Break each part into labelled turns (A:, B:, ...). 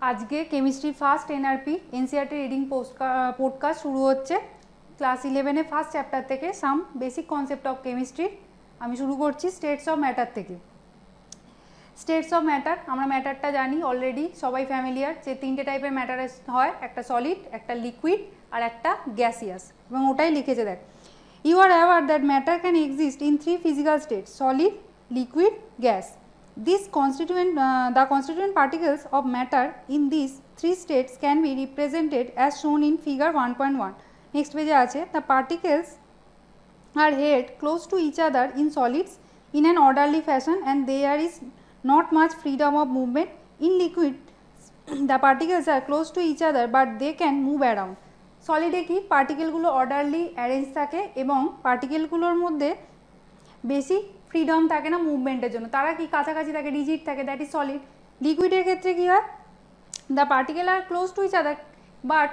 A: आज के chemistry first NRP NCERT reading podcast शुरू होच्छे क्लास 11 फार्स्ट चैप्टार थेके साम बेसिक कन्सेप्ट अफ केमिस्ट्री आमी शुरू करछि स्टेट्स अफ मैटार थेके। स्टेट्स अफ मैटार आमरा मैटारटा जानी अलरेडी सबाई फैमिलियार जे तीनटे टाइपेर मैटार हय एकटा सलिड एकटा लिकुइड और एकटा ग्यासियास एबं ओटाई लिखेছে देख you are aware that matter can exist in three physical states solid liquid gas. The constituent particles of matter in these three states can be represented as shown in figure 1.1. Next page आछे the particles are held close to each other in solids in an orderly fashion and there is not much freedom of movement. In liquid the particles are close to each other but they can move around. Solid কি particle গুলো orderly arrange থাকে এবং particle গুলোর মধ্যে বেশি freedom থাকে না মুভমেন্টের জন্য তারা কি কাছাকাছি থাকে রিজিড থাকে দ্যাট ইজ সলিড। লিকুইডের ক্ষেত্রে কি হয় the particle are close to each other but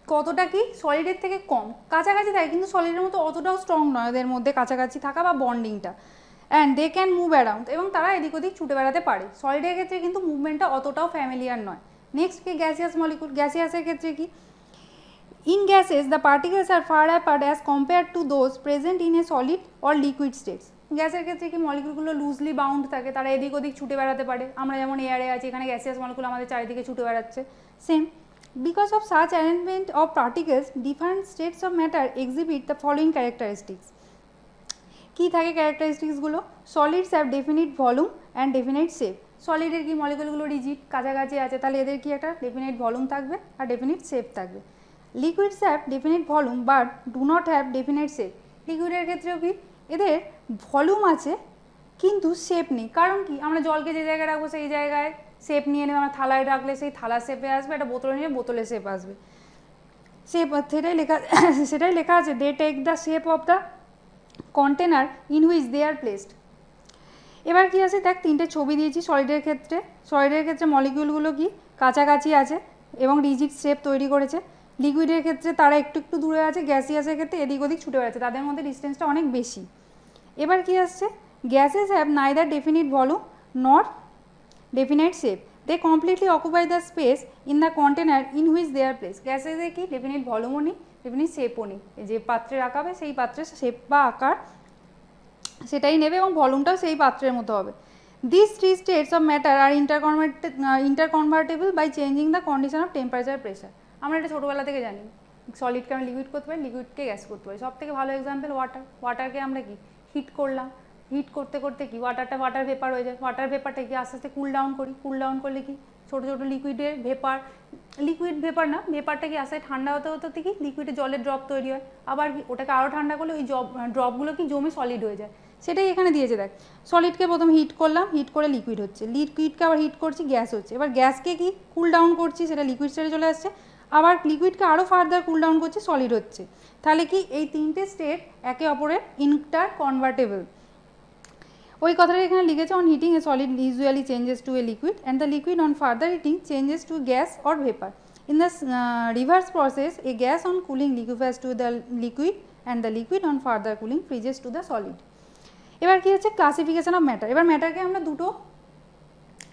A: কতটা কি সলিডের থেকে কম কাছাকাছি থাকে কিন্তু সলিডের মতো অতটাও স্ট্রং নয় এদের মধ্যে কাছাকাছি থাকা বা বন্ডিংটা and they can move around এবং তারা এদিক ওদিক ছুটে বেড়াতে পারে। সলিডের ক্ষেত্রে কিন্তু মুভমেন্টটা অতটাও ফ্যামিলিয়ার নয়। নেক্সট কি গ্যাসিয়াস মলিকুল গ্যাসিয়াসের ক্ষেত্রে কি In gases, the particles are far apart as compared to those present in a solid or liquid states. গ্যাসের ক্ষেত্রে কি মলিকুলগুলো লুজলি বাউন্ড থাকে তারা এদিক ওদিক ছুটে বেড়াতে পারে আমরা যেমন এয়ারে আছি এখানে গ্যাসিয়াস মলিকুল আমাদের চারিদিকে ছুটে বেড়াচ্ছে same because of such arrangement of particles different states of matter exhibit the following characteristics. কী থাকে ক্যারেক্টারিস্টিক্সগুলো solids have definite volume and definite shape. সলিডের কি মলিকুলগুলো রিজিড কাছাকাছি আছে তাহলে এদের কি একটা ডেফিনিট ভলিউম থাকবে আর ডেফিনিট শেপ থাকবে। Liquids have definite volume but do not have definite shape. লিকুইডের ক্ষেত্রেও কি এদের ভলিউম আছে কিন্তু শেপ নেই কারণ কি আমরা জলকে যে জায়গায় রাখবো সেই জায়গায় শেপ নিয়ে নেবে আমরা থালায় রাখলে সেই থালার শেপে আসবে একটা বোতলে নিয়ে বোতলের শেপ আসবে শেপ সেটাই লেখা আছে they take the shape of the container in which they are placed. এবার কি আছে দেখ তিনটে ছবি দিয়েছি সলিডের ক্ষেত্রে মলিকিউলগুলো কি কাছাকাছি আছে এবং রিজিড শেপ তৈরি করেছে। লিকুইডের ক্ষেত্রে তারা একটু একটু দূরে আছে গ্যাসিয়াসের ক্ষেত্রে এদিক ওদিক ছুটে বেড়াচ্ছে তাদের মধ্যে ডিস্টেন্সটা অনেক বেশি। এবার কি আসছে gases have neither definite volume not definite shape they completely occupy the space in the container in which they are place. গ্যাসেসে কি ডেফিনিট ভলিউমও নেই ডেফিনিট শেপও নেই যে পাত্রে রাখা হবে সেই পাত্রের শেপ বা আকার সেটাই নেবে এবং ভলিউমটাও সেই পাত্রের মতো হবে। This three states of matter are interconvertible by changing the condition of temperature pressure. আমরা এটা ছোটোবেলা থেকে জানি সলিডকে আমরা লিকুইড করতে পারি লিকুইডকে গ্যাস করতে পারি সব থেকে ভালো এক্সাম্পল ওয়াটারকে আমরা কি হিট করলাম হিট করতে করতে কি ওয়াটার ভেপার হয়ে যায় ওয়াটার ভেপারটা কি আস্তে আস্তে কুল ডাউন করলে কি ছোটো ছোটো লিকুইডের লিকুইড ভেপার না ভেপারটা কি আস্তে ঠান্ডা হতে হতে কি লিকুইডে জলের ড্রপ তৈরি হয় আবার ওটাকে আরও ঠান্ডা করলে ওই ড্রপগুলো কি জমে সলিড হয়ে যায় সেটাই এখানে দিয়েছে দেখ সলিডকে প্রথম হিট করলাম হিট করে লিকুইড হচ্ছে লিকুইডকে আবার হিট করছি গ্যাস হচ্ছে এবার গ্যাসকে কি কুল ডাউন করছি সেটা লিকুইড স্টেটে চলে আসছে আবার লিকুইডকে আরও ফার্দার কুল ডাউন করছে সলিড হচ্ছে তাহলে কি এই তিনটে স্টেট একে অপরের ইন্টার কনভার্টেবল। ওই কথাটা এখানে লিখেছে on heating a solid usually changes to a liquid and the liquid on further heating changes to gas or vapour. In the reverse process a gas on cooling liquefies to the liquid and the liquid on further cooling freezes to the solid. এবার কি হচ্ছে classification of matter. এবার ম্যাটারকে আমরা দুটো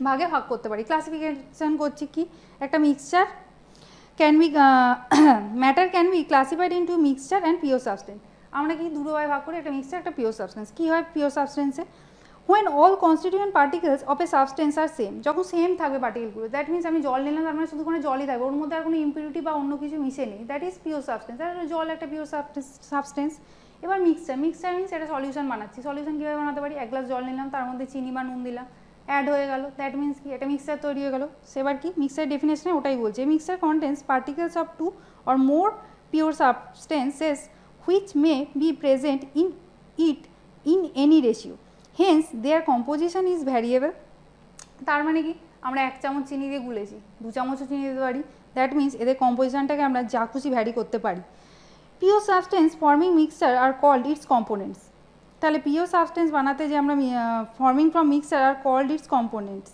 A: ভাগে ভাগ করতে পারি ক্লাসিফিকেশন করছি কি একটা mixture matter can be classified into mixture and pure substance. আমরা কি দুটো ভাগে ভাগ করি একটা মিক্সচার একটা পিওর সাবস্টেন্স। কী হয় পিওর সাবস্টেন্সে when all constituent particles of a substance are same যখন সেম থাকবে পার্টিকেলগুলো দ্যাট মিনস আমি জল নিলাম তার মানে শুধু কোনো জলই থাকবে ওর মধ্যে আর কোনো ইম্পিউরিটি বা অন্য কিছু মিশে নেই দ্যাট ইজ পিওর সাবস্টেন্স আর জল একটা পিওর সাবস্টেন্স। এবার মিক্সচার মিনস এটা সলিউশন বানাচ্ছি সলিউশন কীভাবে বানাতে পারি এক গ্লাস জল নিলাম তার মধ্যে চিনি বা নুন দিলাম অ্যাড হয়ে গেল দ্যাট মিনস কি এটা মিক্সচার তৈরি হয়ে গেল। সেবার কি মিক্সচার ডেফিনেশনে ওটাই বলছে mixture contains particles of two or more pure substances which may be present in it in any ratio hence their composition is variable. তার মানে কি আমরা 1 চামচ চিনি দিয়ে গুলেছি 2 চামচও চিনি দিতে পারি দ্যাট মিনস এদের কম্পোজিশনটাকে আমরা যা খুশি ভ্যারি করতে পারি। Pure substance forming mixture are called its components. তাহলে পিওর সাবস্টেন্স বানাতে যে আমরা forming from mixture are called its components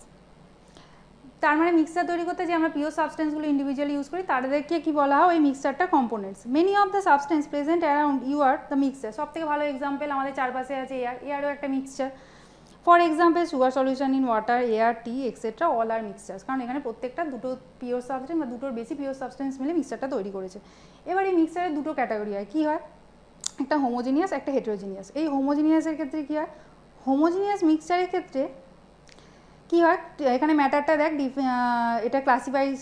A: তার মানে মিক্সচার তৈরি করতে যে আমরা পিওর সাবস্টেন্সগুলো ইন্ডিভিজুয়ালি ইউজ করি তাদেরকে কি বলা হয় ওই মিক্সচারটা components. Many of the substance present around you are the mixture সব থেকে ভালো এক্সাম্পল আমাদের চারপাশে আছে এয়ারও একটা mixture for example sugar solution in water, air, tea etcetera all are mixtures, কারণ এখানে প্রত্যেকটা দুটো পিওর সাবস্টেন্স বা দুটোর বেশি পিওর সাবস্টেন্স মিলে মিক্সচারটা তৈরি করেছে। এবার এই মিক্সচারের দুটো ক্যাটাগরি হয়, কী হয়, একটা হোমোজিনিয়াস একটা হেটেরোজিনিয়াস। এই হোমোজিনিয়াসের ক্ষেত্রে কী হয়, হোমোজিনিয়াস মিক্সচারের ক্ষেত্রে কী হয়, এখানে ম্যাটারটা দেখ, এটা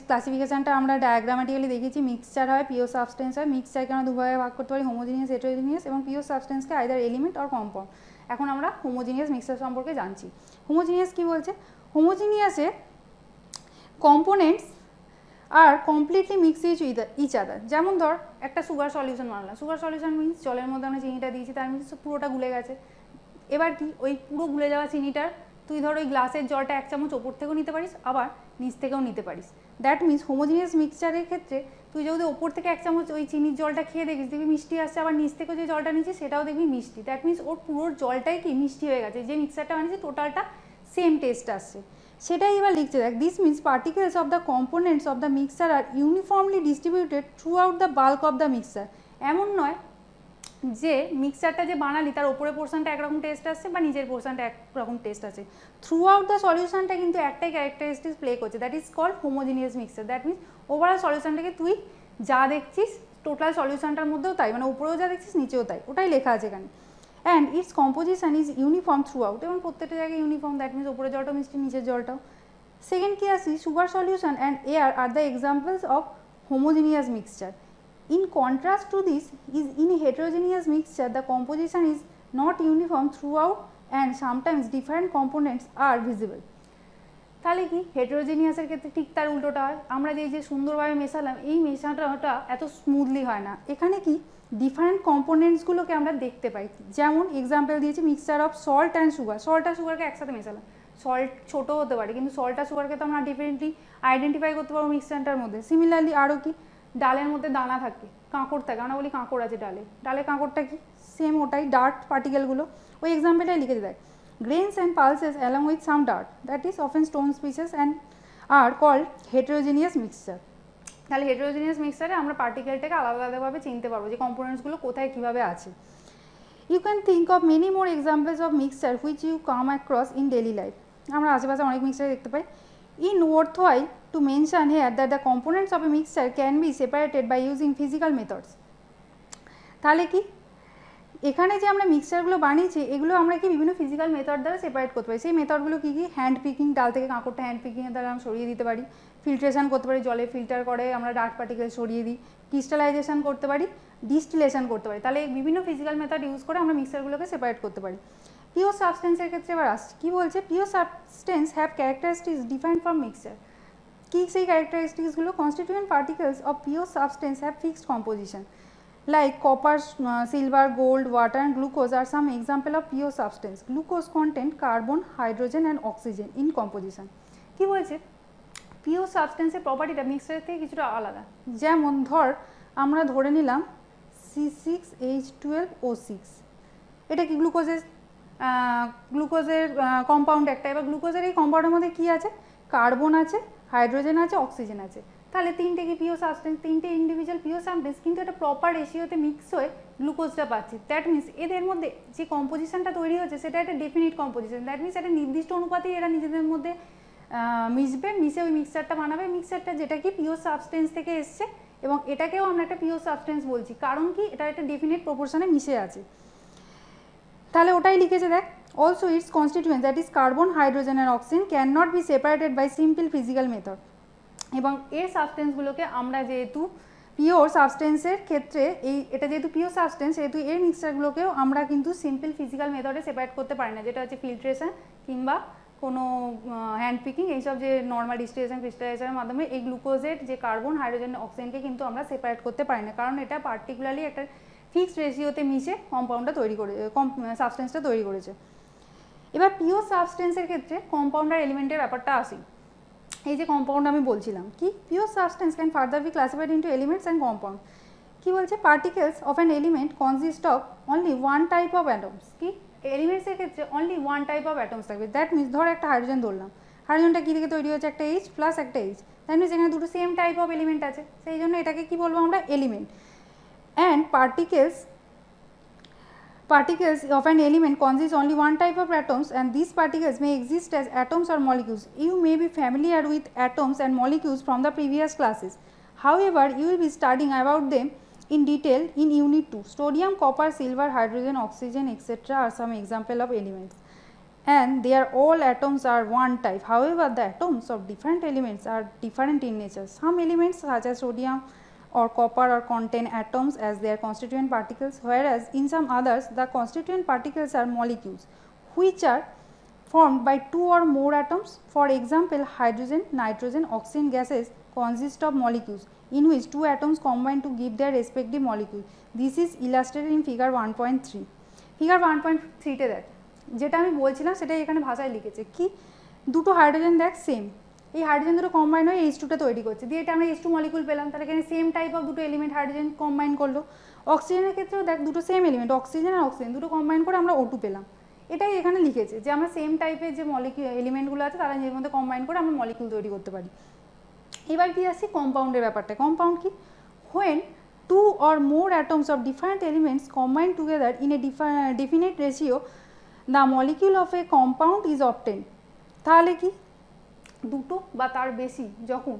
A: ক্লাসিফিকেশানটা আমরা ডায়াগ্রামেটিক্যালি দেখেছি। মিক্সচার হয়, পিওর সাবস্টেন্স হয়। মিক্সচারকে আমরা দুভাবে ভাগ করতে পারি, হোমোজিনিয়াস, হেটেরোজিনিয়াস, এবং পিওর সাবস্টেন্সকে আইদার এলিমেন্ট অর কম্পাউন্ড। এখন আমরা হোমোজিনিয়াস মিক্সচার সম্পর্কে জানছি। হোমোজিনিয়াস কী বলছে, হোমোজিনিয়াসে components are completely mix each other. যেমন ধর একটা সুগার সলিউশন বানালাম, সুগার সলিউশন মিন্স জলের মধ্যে আমরা চিনিটা দিয়েছি, তার মিন্স পুরোটা গুলে গেছে। এবার কি, ওই পুরো গুলে যাওয়া চিনিটার তুই ধর ওই গ্লাসের জলটা 1 চামচ ওপর থেকেও নিতে পারিস, আবার নিচ থেকেও নিতে পারিস। দ্যাট মিন্স হোমোজিনিয়াস মিক্সচারের ক্ষেত্রে তুই যদি ওপর থেকে 1 চামচ ওই চিনির জলটা খেয়ে দেখিস, দেখবি মিষ্টি আসছে, আবার নিচ থেকে যে জলটা নিচ্ছিস সেটাও দেখবি মিষ্টি। দ্যাট মিন্স ওর পুরোর জলটাই কি মিষ্টি হয়ে গেছে, যে মিক্সচারটা বানিয়েছে টোটালটা সেম টেস্ট আসছে। সেটাই এবার লিখছে দেখ, this means particles of the components of the mixture are uniformly distributed throughout the bulk of the mixture. এমন নয় যে মিক্সচারটা যে বানালি তার ওপরের পোর্শনটা একরকম টেস্ট আসছে বা নিচের পোর্শনটা একরকম টেস্ট আছে, থ্রু আউট দ্য সলিউশনটা কিন্তু একটাই ক্যারেক্টারিস্টিক্স প্লে করছে, that is called homogeneous mixture. That means overall সলিউশনটাকে তুই যা দেখছিস টোটাল সলিউশনটার মধ্যেও তাই, মানে উপরেও যা দেখছিস নিচেও তাই, ওটাই লেখা আছে এখানে। And it's composition is uniform through out, এবং প্রত্যেকটা জায়গায় ইউনিফর্ম, দ্যাট মিন্স ওপরের জলটাও মিষ্টি, নিচের জলটাও। সেকেন্ড কি আসি, sugar solution and air are the examples of homogeneous mixture. In contrast to this, is in a heterogeneous mixture, the composition is not uniform throughout and sometimes different components are visible. তাহলে কি, হেটেরোজিনিয়াসের ক্ষেত্রে ঠিক তার উল্টোটা হয়। আমরা যে সুন্দরভাবে মেশালাম, এই মেশানোটা এত স্মুথলি হয় না। এখানে কি, ডিফারেন্ট কম্পোনেন্টসগুলোকে আমরা দেখতে পাই। যেমন এক্সাম্পল দিয়েছি mixture of salt and sugar. Salt আর সুগারকে একসাথে মেশালাম, সল্ট ছোটো হতে পারে কিন্তু সল্ট আর সুগারকে তো আমরা ডিফারেন্টলি আইডেন্টিফাই করতে পারবো মিক্সচারটার মধ্যে। সিমিলারলি আরও কি, ডালের মধ্যে দানা থাকে, কাঁকড় থাকে, আমরা বলি কাঁকড় আছে ডালে, ডালে কাঁকড়টা কি, সেম ওটাই, ডার্ট পার্টিকেলগুলো। ওই এক্সাম্পলটাই লিখে দেয়, grains and pulses along with some dirt, that is often stone pieces and are called heterogeneous mixture. তাহলে হেটেরোজিনিয়াস মিক্সচারে আমরা পার্টিকেলটাকে আলাদা আলাদাভাবে চিনতে পারবো যে কম্পোনেন্টসগুলো কোথায় কীভাবে আছে। You can think of many more examples of mixture which you come across in daily life. আমরা আশেপাশে অনেক মিক্সচার দেখতে পাই। In worthwhile to mention here that the components of a mixture can be separated by using physical methods. তাহলে কি, এখানে যে আমরা মিক্সচারগুলো বানিয়েছি এগুলো আমরা কি বিভিন্ন ফিজিক্যাল মেথড দ্বারা সেপারেট করতে পারি। সেই মেথডগুলো কী কী, হ্যান্ড পিকিং, ডাল থেকে কাঁকড়টা হ্যান্ড পিকিংয়ের দ্বারা আমরা সরিয়ে দিতে পারি। ফিল্ট্রেশন করতে পারি, জলে ফিল্টার করে আমরা ডার্ট পার্টিকেল সরিয়ে দিই। ক্রিস্টালাইজেশন করতে পারি, ডিস্টিলেশন করতে পারি। তাহলে বিভিন্ন ফিজিক্যাল মেথড ইউজ করে আমরা মিক্সচারগুলোকে সেপারেট করতে পারি। পিওর সাবস্টেন্সের ক্ষেত্রে এবার আসছে, কী বলছে, pure substance have characteristics defined from mixture. কী সেই ক্যারেক্টারিস্টিক্সগুলো, constituent particles of pure substance have fixed composition like copper, silver, gold, water and glucose are some example of pure substance. Glucose content carbon, hydrogen and oxygen in composition. কী বলছে, pure সাবস্টেন্সের প্রপার্টিটা মিক্সচারের থেকে কিছুটা আলাদা। যেমন ধর আমরা ধরে নিলাম C6H12O6, এটা কি গ্লুকোজের কম্পাউন্ড একটা। এবার গ্লুকোজের এই কম্পাউন্ডের মধ্যে কী আছে, কার্বন আছে, হাইড্রোজেন আছে, অক্সিজেন আছে। তাহলে তিনটে কি পিওর সাবস্টেন্স, তিনটে ইন্ডিভিজুয়াল পিওর সাবস্টেন্স, কিন্তু একটা প্রপার রেশিওতে মিক্স হয়ে গ্লুকোজটা পাচ্ছি। দ্যাট মিন্স এদের মধ্যে যে কম্পোজিশনটা তৈরি হচ্ছে সেটা একটা ডেফিনিট কম্পোজিশন। দ্যাট মিন্স একটা নির্দিষ্ট অনুপাতেই এরা নিজেদের মধ্যে মিশবে, মিশে ওই মিক্সচারটা বানাবে। মিক্সচারটা যেটা কি পিওর সাবস্টেন্স থেকে এসছে, এবং এটাকেও আমরা একটা পিওর সাবস্টেন্স বলছি, কারণ কি এটা একটা ডেফিনিট প্রপোর্শনে মিশে আছে। তাহলে ওটাই লিখেছে দেখ, also its constituents that is carbon, hydrogen and oxygen can not be separated by simple physical method. এবং এর সাবস্টেন্সগুলোকে আমরা যেহেতু পিওর সাবস্টেন্সের ক্ষেত্রে এটা যেহেতু পিওর সাবস্টেন্স, সেহেতু এর মিক্সচারগুলোকেও আমরা কিন্তু সিম্পল ফিজিক্যাল মেথডে সেপারেট করতে পারি না, যেটা হচ্ছে ফিল্ট্রেশন কিংবা কোনো হ্যান্ড পিকিং, এইসব যে নর্মাল ডিস্টিলেশন, ক্রিস্টালাইজেশনের মাধ্যমে এই গ্লুকোজের যে কার্বন, হাইড্রোজেন, অক্সিজেনকে কিন্তু আমরা সেপারেট করতে পারি না, কারণ এটা পার্টিকুলারলি একটা ফিক্সড রেশিওতে মিশে কম্পাউন্ডটা তৈরি করে, সাবস্টেন্সটা তৈরি করেছে। এবার পিওর সাবস্টেন্সের ক্ষেত্রে কম্পাউন্ডার এলিমেন্টের ব্যাপারটা আসি। এই যে কম্পাউন্ড আমি বলছিলাম, কি pure substance can further be classified into elements and compound. কি বলছে, particles of an element consist of only one type of atoms. কি এলিমেন্টসের ক্ষেত্রে only one type of atoms থাকবে। দ্যাট মিনস ধর একটা হাইড্রোজেন ধরলাম, হাইড্রোজেনটা কী থেকে তৈরি হচ্ছে, একটা এইচ প্লাস একটা এইচ। দ্যাট মিনস এখানে দুটো সেম টাইপ অফ এলিমেন্ট আছে, সেই জন্য এটাকে কী বলবো আমরা, element. And particles particles of an element consist only one type of atoms, and these particles may exist as atoms or molecules. You may be familiar with atoms and molecules from the previous classes. However, you will be studying about them in detail in Unit 2. Sodium, copper, silver, hydrogen, oxygen, etc. are some example of elements, and they are all atoms are one type. However, the atoms of different elements are different in nature. Some elements such as sodium or copper or contain atoms as their constituent particles, whereas in some others the constituent particles are molecules which are formed by two or more atoms. For example, hydrogen, nitrogen, oxygen gases consist of molecules in which two atoms combine to give their respective molecule. This is illustrated in figure 1.3. figure 1.3 তে দেখ যেটা আমি বলছিলাম সেটাই এখানে ভাষায় লিখেছে কি দুটো হাইড্রোজেন দেখ সেম এই হাইড্রোজেন দুটো কম্বাইন হয়ে H2 টা তৈরি করছে দিয়ে এটা আমরা H2 মলিকিউল পেলাম তাহলে এখানে সেম টাইপ অফ দুটো এলিমেন্ট হাইড্রোজেন কম্বাইন করলো অক্সিজেনের ক্ষেত্রেও দেখ দুটো সেম এলিমেন্ট অক্সিজেন আর অক্সিজেন দুটো কম্বাইন করে আমরা O2 পেলাম এটাই এখানে লিখেছে যে আমরা সেম টাইপের যে মলিকিউল এলিমেন্টগুলো আছে তারা এর মধ্যে কম্বাইন করে আমরা মলিকিউল তৈরি করতে পারি এবার কি আসছে কম্পাউন্ডের ব্যাপারটা কম্পাউন্ড কি when two or more atoms of different elements combine together in a definite ratio the molecule of a compound is obtained তাহলে কি দুটো বা তার বেশি যখন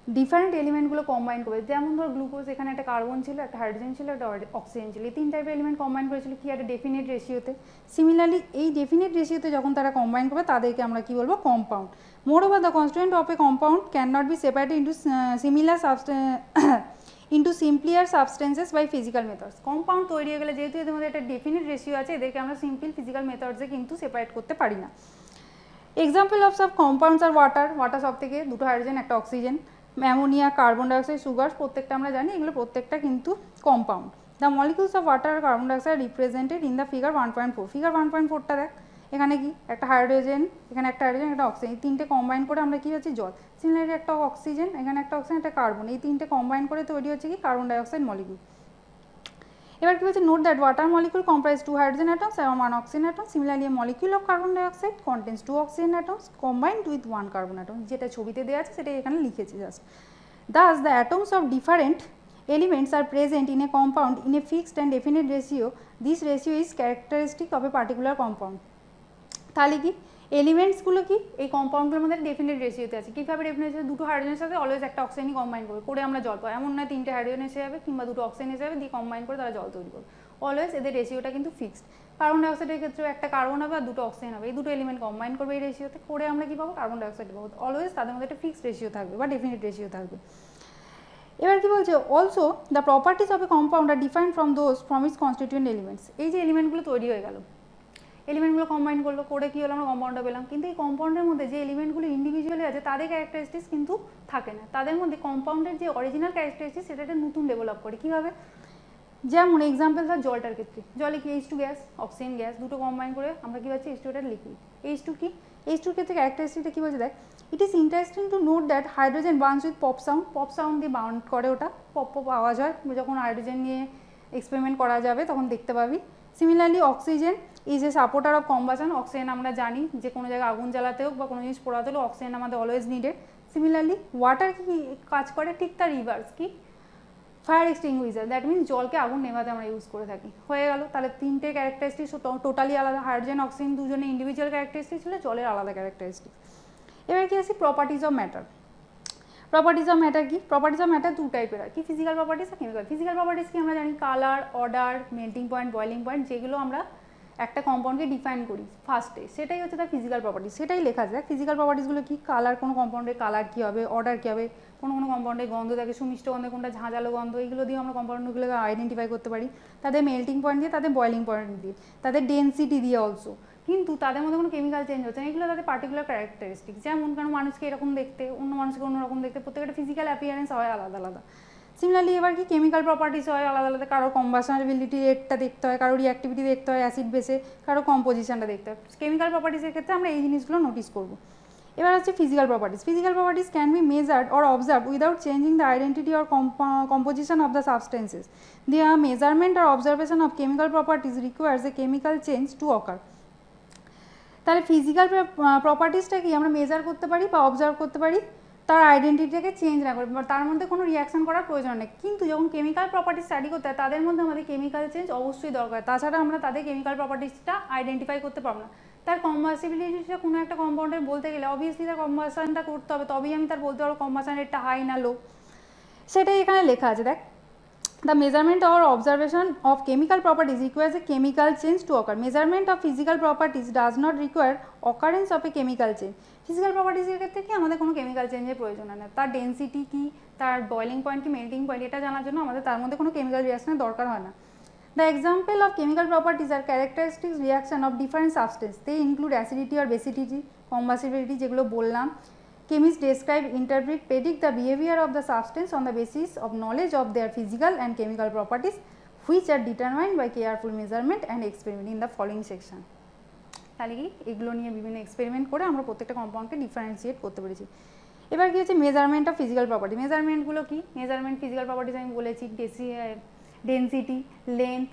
A: ডিফারেন্ট এলিমেন্টগুলো কম্বাইন করবে যেমন ধর গ্লুকোজ এখানে একটা কার্বন ছিল একটা হাইড্রোজেন ছিল একটা অক্সিজেন ছিল এই তিন টাইপের এলিমেন্ট কম্বাইন করেছিল কি একটা ডেফিনিট রেশিওতে সিমিলারলি এই ডেফিনিট রেশিওতে যখন তারা কম্বাইন করবে তাদেরকে আমরা কি বলবো compound moreover the constituent of a compound can not be separated into similar into simpler substances by physical methods compound তৈরি হয়ে গেলে যেহেতু এদের মধ্যে একটা ডেফিনিট রেশিও আছে এদেরকে আমরা সিম্পল ফিজিক্যাল মেথডসে কিন্তু সেপারেট করতে পারি না এক্সাম্পল অফ সব কম্পাউন্ডস আর ওয়াটার ওয়াটার সব থেকে দুটো হাইড্রোজেন একটা oxygen ammonia carbon dioxide sugar প্রত্যেকটা আমরা জানি এগুলো প্রত্যেকটা কিন্তু compound the molecules of water are carbon dioxide represented in the figure 1.4 figure 1.4টা দেখ এখানে কি একটা হাইড্রোজেন এখানে একটা হাইড্রোজেন একটা অক্সিজেন এই তিনটে কম্বাইন করে আমরা কি হচ্ছে জল সিমিলারলি একটা অক্সিজেন এখানে একটা অক্সিজেন একটা কার্বন এই তিনটে কম্বাইন করে তৈরি হচ্ছে কি কার্বন ডাইঅক্সাইড মলিকিউল এবার কি বলছে note that water molecule comprise two hydrogen atoms এবং one oxygen atom similarly a molecule of carbon dioxide contains two oxygen atoms combined with one carbon atom যেটা ছবিতে দেওয়া আছে সেটা এখানে লিখেছি just thus the atoms of different elements are present in a compound in a fixed and definite ratio this ratio is characteristic of a particular compound তাহলে কি এলিমেন্টসগুলো কি এই কম্পাউন্ডগুলোর মধ্যে ডেফিনিট রেশিওতে আছে কীভাবে ডেফিনিট রেশিও দুটো হাইড্রোজেনের সাথে অলওয়েজ একটা অক্সিজেনই কম্বাইন করবে করে আমরা জল পাই এমন নয় তিনটে হাইড্রোজেন এসে যাবে কিংবা দুটো অক্সিজেন এসে যাবে দিয়ে কম্বাইন করে তারা জল তৈরি করবে অলওয়েজ এদের রেশিওটা কিন্তু ফিক্সড কার্বন ডাইঅক্সাইডের ক্ষেত্রেও একটা কার্বন হবে আর দুটো অক্সিজেন হবে এই দুটো এলিমেন্ট কম্বাইন করবে এই রেশিওতে করে আমরা কি পাবো কার্বন ডাইঅক্সাইড পাবো অলওয়েজ তাদের মধ্যে একটা ফিক্সড রেশিও থাকবে বা ডেফিনিট রেশিও থাকবে এবার কি বলছে also the properties of a compound are different from those from its constituent elements এই যে এলিমেন্টগুলো তৈরি হয়ে গেল এলিমেন্টগুলো কম্বাইন করলো করে কি হলো আমরা কম্পাউন্ডটা পেলাম কিন্তু এই কম্পাউন্ডের মধ্যে যে এলিমেন্টগুলো ইন্ডিভিজুয়ালি আছে তাদের ক্যারেক্টারিস্টিক্স কিন্তু থাকে না তাদের মধ্যে কম্পাউন্ডের যে অরিজিনাল ক্যারেক্টারিস্টিক্স সেটা একটা নতুন ডেভেলপ করে কীভাবে যেমন এক্সাম্পল ধর জলটার ক্ষেত্রে জলে কি H2 গ্যাস অক্সিজেন গ্যাস দুটো কম্বাইন করে আমরা কী পাচ্ছি H2 একটা লিকুইড H2 কি H2 ক্ষেত্রে ক্যারেক্টারিস্টিকটা কী বলছে দেখ it is interesting to note that hydrogen burns with pop sound দিয়ে বার্ন করে ওটা পপ আওয়াজ হয় যখন হাইড্রোজেন নিয়ে এক্সপেরিমেন্ট করা যাবে তখন দেখতে পাবি similarly oxygen is a supporter of combustion oxygen আমরা জানি যে কোনো জায়গায় আগুন জ্বালাতে হোক বা কোনো জিনিস পোড়াতে হলে অক্সিজেন আমাদের অলওয়েজ নিডেড সিমিলারলি ওয়াটার কি কাজ করে ঠিক তার রিভার্স কি ফায়ার এক্সটিংগুইজার দ্যাট মিনস জলকে আগুন নেভাতে আমরা ইউজ করে থাকি হয়ে গেল তাহলে তিনটে ক্যারেক্টারিস্টিক্স টোটালি আলাদা হাইড্রোজেন অক্সিজেন দুজনে ইন্ডিভিজুয়াল ক্যারেক্টারিস্টিক্স ছিল জলের আলাদা ক্যারেক্টারিস্টিক্স এবার কি আসি properties of matter properties of matter কি প্রপার্টিজ অফ ম্যাটার দু টাইপের হয় কি ফিজিক্যাল প্রপার্টিজ আর কেমিক্যাল ফিজিক্যাল প্রপার্টিজ কি আমরা জানি colour order melting point boiling point যেগুলো আমরা একটা কম্পাউন্ডকে ডিফাইন করি ফার্স্টে সেটাই হচ্ছে তার ফিজিক্যাল প্রপার্টিজ সেটাই লেখা যায় ফিজিক্যাল প্রপার্টিজগুলো কি কালার কোনো কম্পাউন্ডের কালার কী হবে অর্ডার কী হবে কোনো কম্পাউন্ডের গন্ধ থাকে সুমিষ্ট গন্ধে কোনটা ঝাঁঝালো গন্ধ এইগুলো দিয়ে আমরা কম্পাউন্ডগুলোকে আইডেন্টিফাই করতে পারি তাদের মেল্টিং পয়েন্ট দিয়ে তাদের বয়েলিং পয়েন্ট দিয়ে তাদের ডেনসিটি দিয়ে অলসো কিন্তু তাদের মধ্যে কোনো কেমিক্যাল চেঞ্জ হচ্ছে না এগুলো তাদের পার্টিকুলার ক্যারেক্টারিস্টিক যেমন কারণ মানুষকে এরকম দেখতে অন্য মানুষকে অন্যরকম দেখতে প্রত্যেকটা ফিজিক্যাল অ্যাপিয়ারেন্স হয় আলাদা আলাদা সিমিলারলি এবার কি কেমিক্যাল প্রপার্টিস হয় আলাদা আলাদা কারো কম্বাশনাবিলিটি রেটটা দেখতে হয় কারো রিঅ্যাক্টিভিটি দেখতে হয় অ্যাসিড বেসে কারো কম্পোজিশনটা দেখতে হয় কেমিক্যাল প্রপার্টিসের ক্ষেত্রে আমরা এই জিনিসগুলো নোটিস করবো এবার হচ্ছে physical properties can be measured or observe without changing the identity or composition of the substances the measurement or observation of chemical properties requires a chemical change to occur তাহলে ফিজিক্যাল প্রপার্টিসটা কি আমরা মেজার করতে পারি বা অবজার্ভ করতে পারি তার আইডেন্টিটিটাকে চেঞ্জ না করে, তার মধ্যে কোনো রিয়াকশন করার প্রয়োজন নেই। কিন্তু যখন কেমিক্যাল প্রপার্টি স্টাডি করতে হয় তাদের মধ্যে আমাদের কেমিক্যাল চেঞ্জ অবশ্যই দরকার, তাছাড়া আমরা তাদের কেমিক্যাল প্রপার্টিসটা আইডেন্টিফাই করতে পারবো না। তার কম্বাসিবিলিটিটা কোনো একটা কম্পাউন্ডের বলতে গেলে অবভিয়াসলি তার কম্বাসনটা করতে হবে, তবেই আমি তার বলতে পারবো কম্বাসন রেটটা হাই না লো, সেটাই এখানে লেখা আছে। দেখ, the measurement or observation of chemical properties requires a chemical change to occur. Measurement of physical properties does not require occurrence of a chemical change. Physical properties এর ক্ষেত্রে কি আমাদের কোনো chemical change এর প্রয়োজন হয় না, তার ডেন্সিটি কি, তার বয়লিং পয়েন্ট কি, মেল্টিং পয়েন্ট, এটা জানার জন্য আমাদের তার মধ্যে কোনো chemical reaction দরকার হয় না। The example of chemical properties are characteristic reaction of different substance. They include acidity or basicity, combustibility যেগুলো বললাম। Chemists describe, interpret, predict the behavior of the substance on the basis of knowledge of their physical and chemical properties, which are determined by careful measurement and experiment in the following section. তাহলে কি এগুলো নিয়ে বিভিন্ন experiment করে আমরা প্রত্যেকটা কম্পাউন্ডকে differentiate করতে পেরেছি। এবার কি হচ্ছে মেজারমেন্ট অফ ফিজিক্যাল প্রপার্টি। মেজারমেন্টগুলো কি, মেজারমেন্ট ফিজিক্যাল প্রপার্টিস আমি বলেছি, ডেন্সিটি, লেন্থ,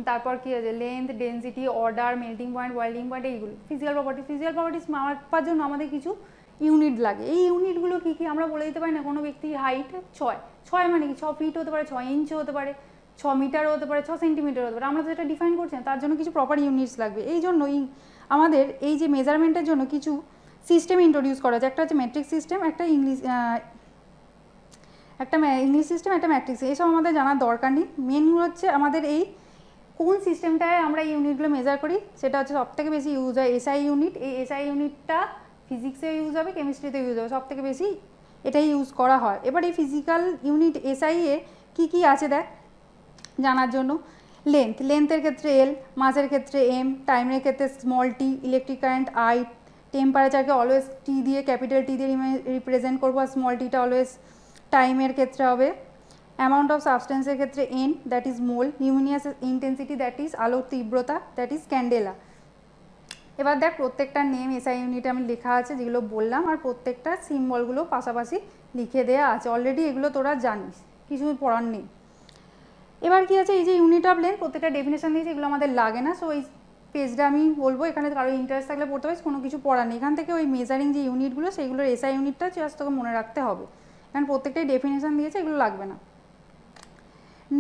A: তারপর কি আছে length, density, order, melting point, boiling point, এইগুলো ফিজিক্যাল প্রপার্টি। ফিজিক্যাল প্রপার্টিস মাপার জন্য আমাদের কিছু ইউনিট লাগে। এই ইউনিটগুলো কী কী আমরা বলে দিতে পারি না। কোনো ব্যক্তির হাইট 6 মানে কি 6 ফিট হতে পারে, 6 ইঞ্চ হতে পারে, 6 মিটার হতে পারে, 6 সেন্টিমিটার হতে পারে, আমরা তো যেটা ডিফাইন করছি না, তার জন্য কিছু প্রপার ইউনিটস লাগবে। এই জন্যই আমাদের এই যে মেজারমেন্টের জন্য কিছু সিস্টেম ইন্ট্রোডিউস করা যায়। একটা হচ্ছে মেট্রিক সিস্টেম, একটা ইংলিশ সিস্টেম, একটা ম্যাট্রিক সিস্টেম। এইসব আমাদের জানার দরকার নেই। মেন হচ্ছে আমাদের এই কোন সিস্টেমটায় আমরা এই ইউনিটগুলো মেজার করি, সেটা হচ্ছে সবথেকে বেশি ইউজ হয় এসআই ইউনিট। এই এসআই ইউনিটটা ফিজিক্সে ইউজ হবে, কেমিস্ট্রিতে ইউজ হবে, সব থেকে বেশি এটাই ইউজ করা হয়। এবার এই ফিজিক্যাল ইউনিট এসআই এ কী কী আছে দেখ জানার জন্য। লেন্থের ক্ষেত্রে এল, মাসের ক্ষেত্রে এম, টাইমের ক্ষেত্রে small T, electric current I, টেম্পারেচারকে অলওয়েজ টি দিয়ে ক্যাপিটাল টি দিয়ে রিপ্রেজেন্ট করবো, আর স্মল টিটা অলওয়েজ টাইমের ক্ষেত্রে হবে। অ্যামাউন্ট অফ সাবস্টেন্সের ক্ষেত্রে N, that is mole. Luminous intensity, that is আলোর তীব্রতা, দ্যাট ইজ ক্যান্ডেলা। এবার দেখ প্রত্যেকটা নেম এসআই ইউনিটে আমি লেখা আছে যেগুলো বললাম, আর প্রত্যেকটা সিম্বলগুলো পাশাপাশি লিখে দেওয়া আছে। অলরেডি এগুলো তোরা জানিস, কিছু পড়ার নেই। এবার কি আছে, এই যে ইউনিট অফ লেন্থ প্রত্যেকটা ডেফিনেশন দিয়েছে, এগুলো আমাদের লাগে না। সো এই পেজটা আমি বলবো, এখানে কারো ইন্টারেস্ট থাকলে পড়তে পারিস, কোনো কিছু পড়ার নেই। এখান থেকে ওই মেজারিং যে ইউনিটগুলো সেইগুলোর এসআই ইউনিটটা জাস্ট তোকে মনে রাখতে হবে, কারণ প্রত্যেকটাই ডেফিনেশন দিয়েছে, এগুলো লাগবে না।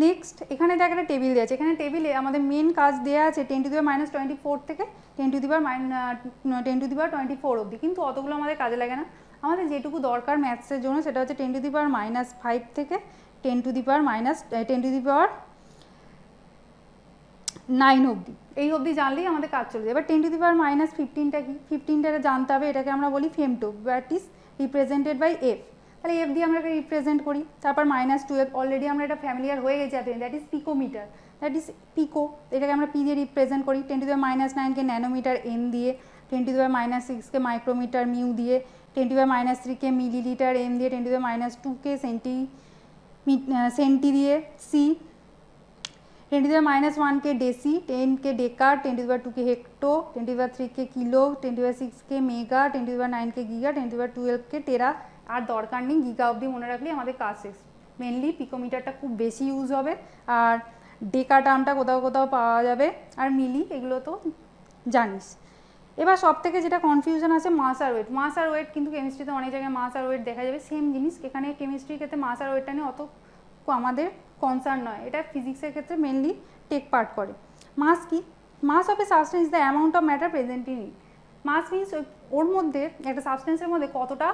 A: নেক্সট এখানে দেখ একটা টেবিল দেওয়া আছে। এখানে টেবিলে আমাদের মেন কাজ দেওয়া আছে 10⁻24 থেকে 10⁻24 অবধি, কিন্তু অতগুলো আমাদের কাজে লাগে না। আমাদের যেটুকু দরকার ম্যাথসের জন্য সেটা হচ্ছে 10⁻5 থেকে 10⁻9 অবধি। এই অবধি জানলেই আমাদের কাজ চলে যায়। এবার 10⁻15টা কি, 15টা জানতে হবে। এটাকে আমরা বলি femto, that is represented by F. তাহলে এফ দিয়ে আমরা এটা রিপ্রেজেন্ট করি। তারপর -12, অলরেডি আমরা এটা ফ্যামিলিয়ার হয়ে গেছি আপনি, that is picometre, that is pico, এটাকে আমরা পি দিয়ে রিপ্রেজেন্ট করি। 10⁻9কে ন্যানোমিটার এন দিয়ে, 10⁻6কে মাইক্রোমিটার মিউ দিয়ে, 10⁻3কে মিলিলিটার এম দিয়ে, 10⁻2কে সেন্টি দিয়ে সি, 10⁻1কে ডেসি, 10কে ডেকার, 10⁻2কে হেক্টো, 10⁻3কে কিলো, 10⁻6কে মেগা, 10⁻9কে গিগা, 10⁻12কে টেরা। আর দরকার নেই, গিগা অবধি মনে রাখলেই আমাদের কাজ শেষ। মেনলি পিকোমিটারটা খুব বেশি ইউজ হবে, আর ডেকা টার্মটা কোথাও কোথাও পাওয়া যাবে, আর মিলি এগুলো তো জানিস। এবার সব থেকে যেটা কনফিউশন আছে মাস আর ওয়েট। মাস আর ওয়েট কিন্তু কেমিস্ট্রিতে অনেক জায়গায় মাস আর ওয়েট দেখা যাবে, সেম জিনিস। এখানে কেমিস্ট্রির ক্ষেত্রে মাস আর ওয়েটটা নিয়ে অত আমাদের কনসার্ন নয়, এটা ফিজিক্সের ক্ষেত্রে মেনলি টেক পার্ট করে। মাস কি, mass of a substance the amount of matter present in it. Mass means ওর মধ্যে একটা সাবস্টেন্সের মধ্যে কতটা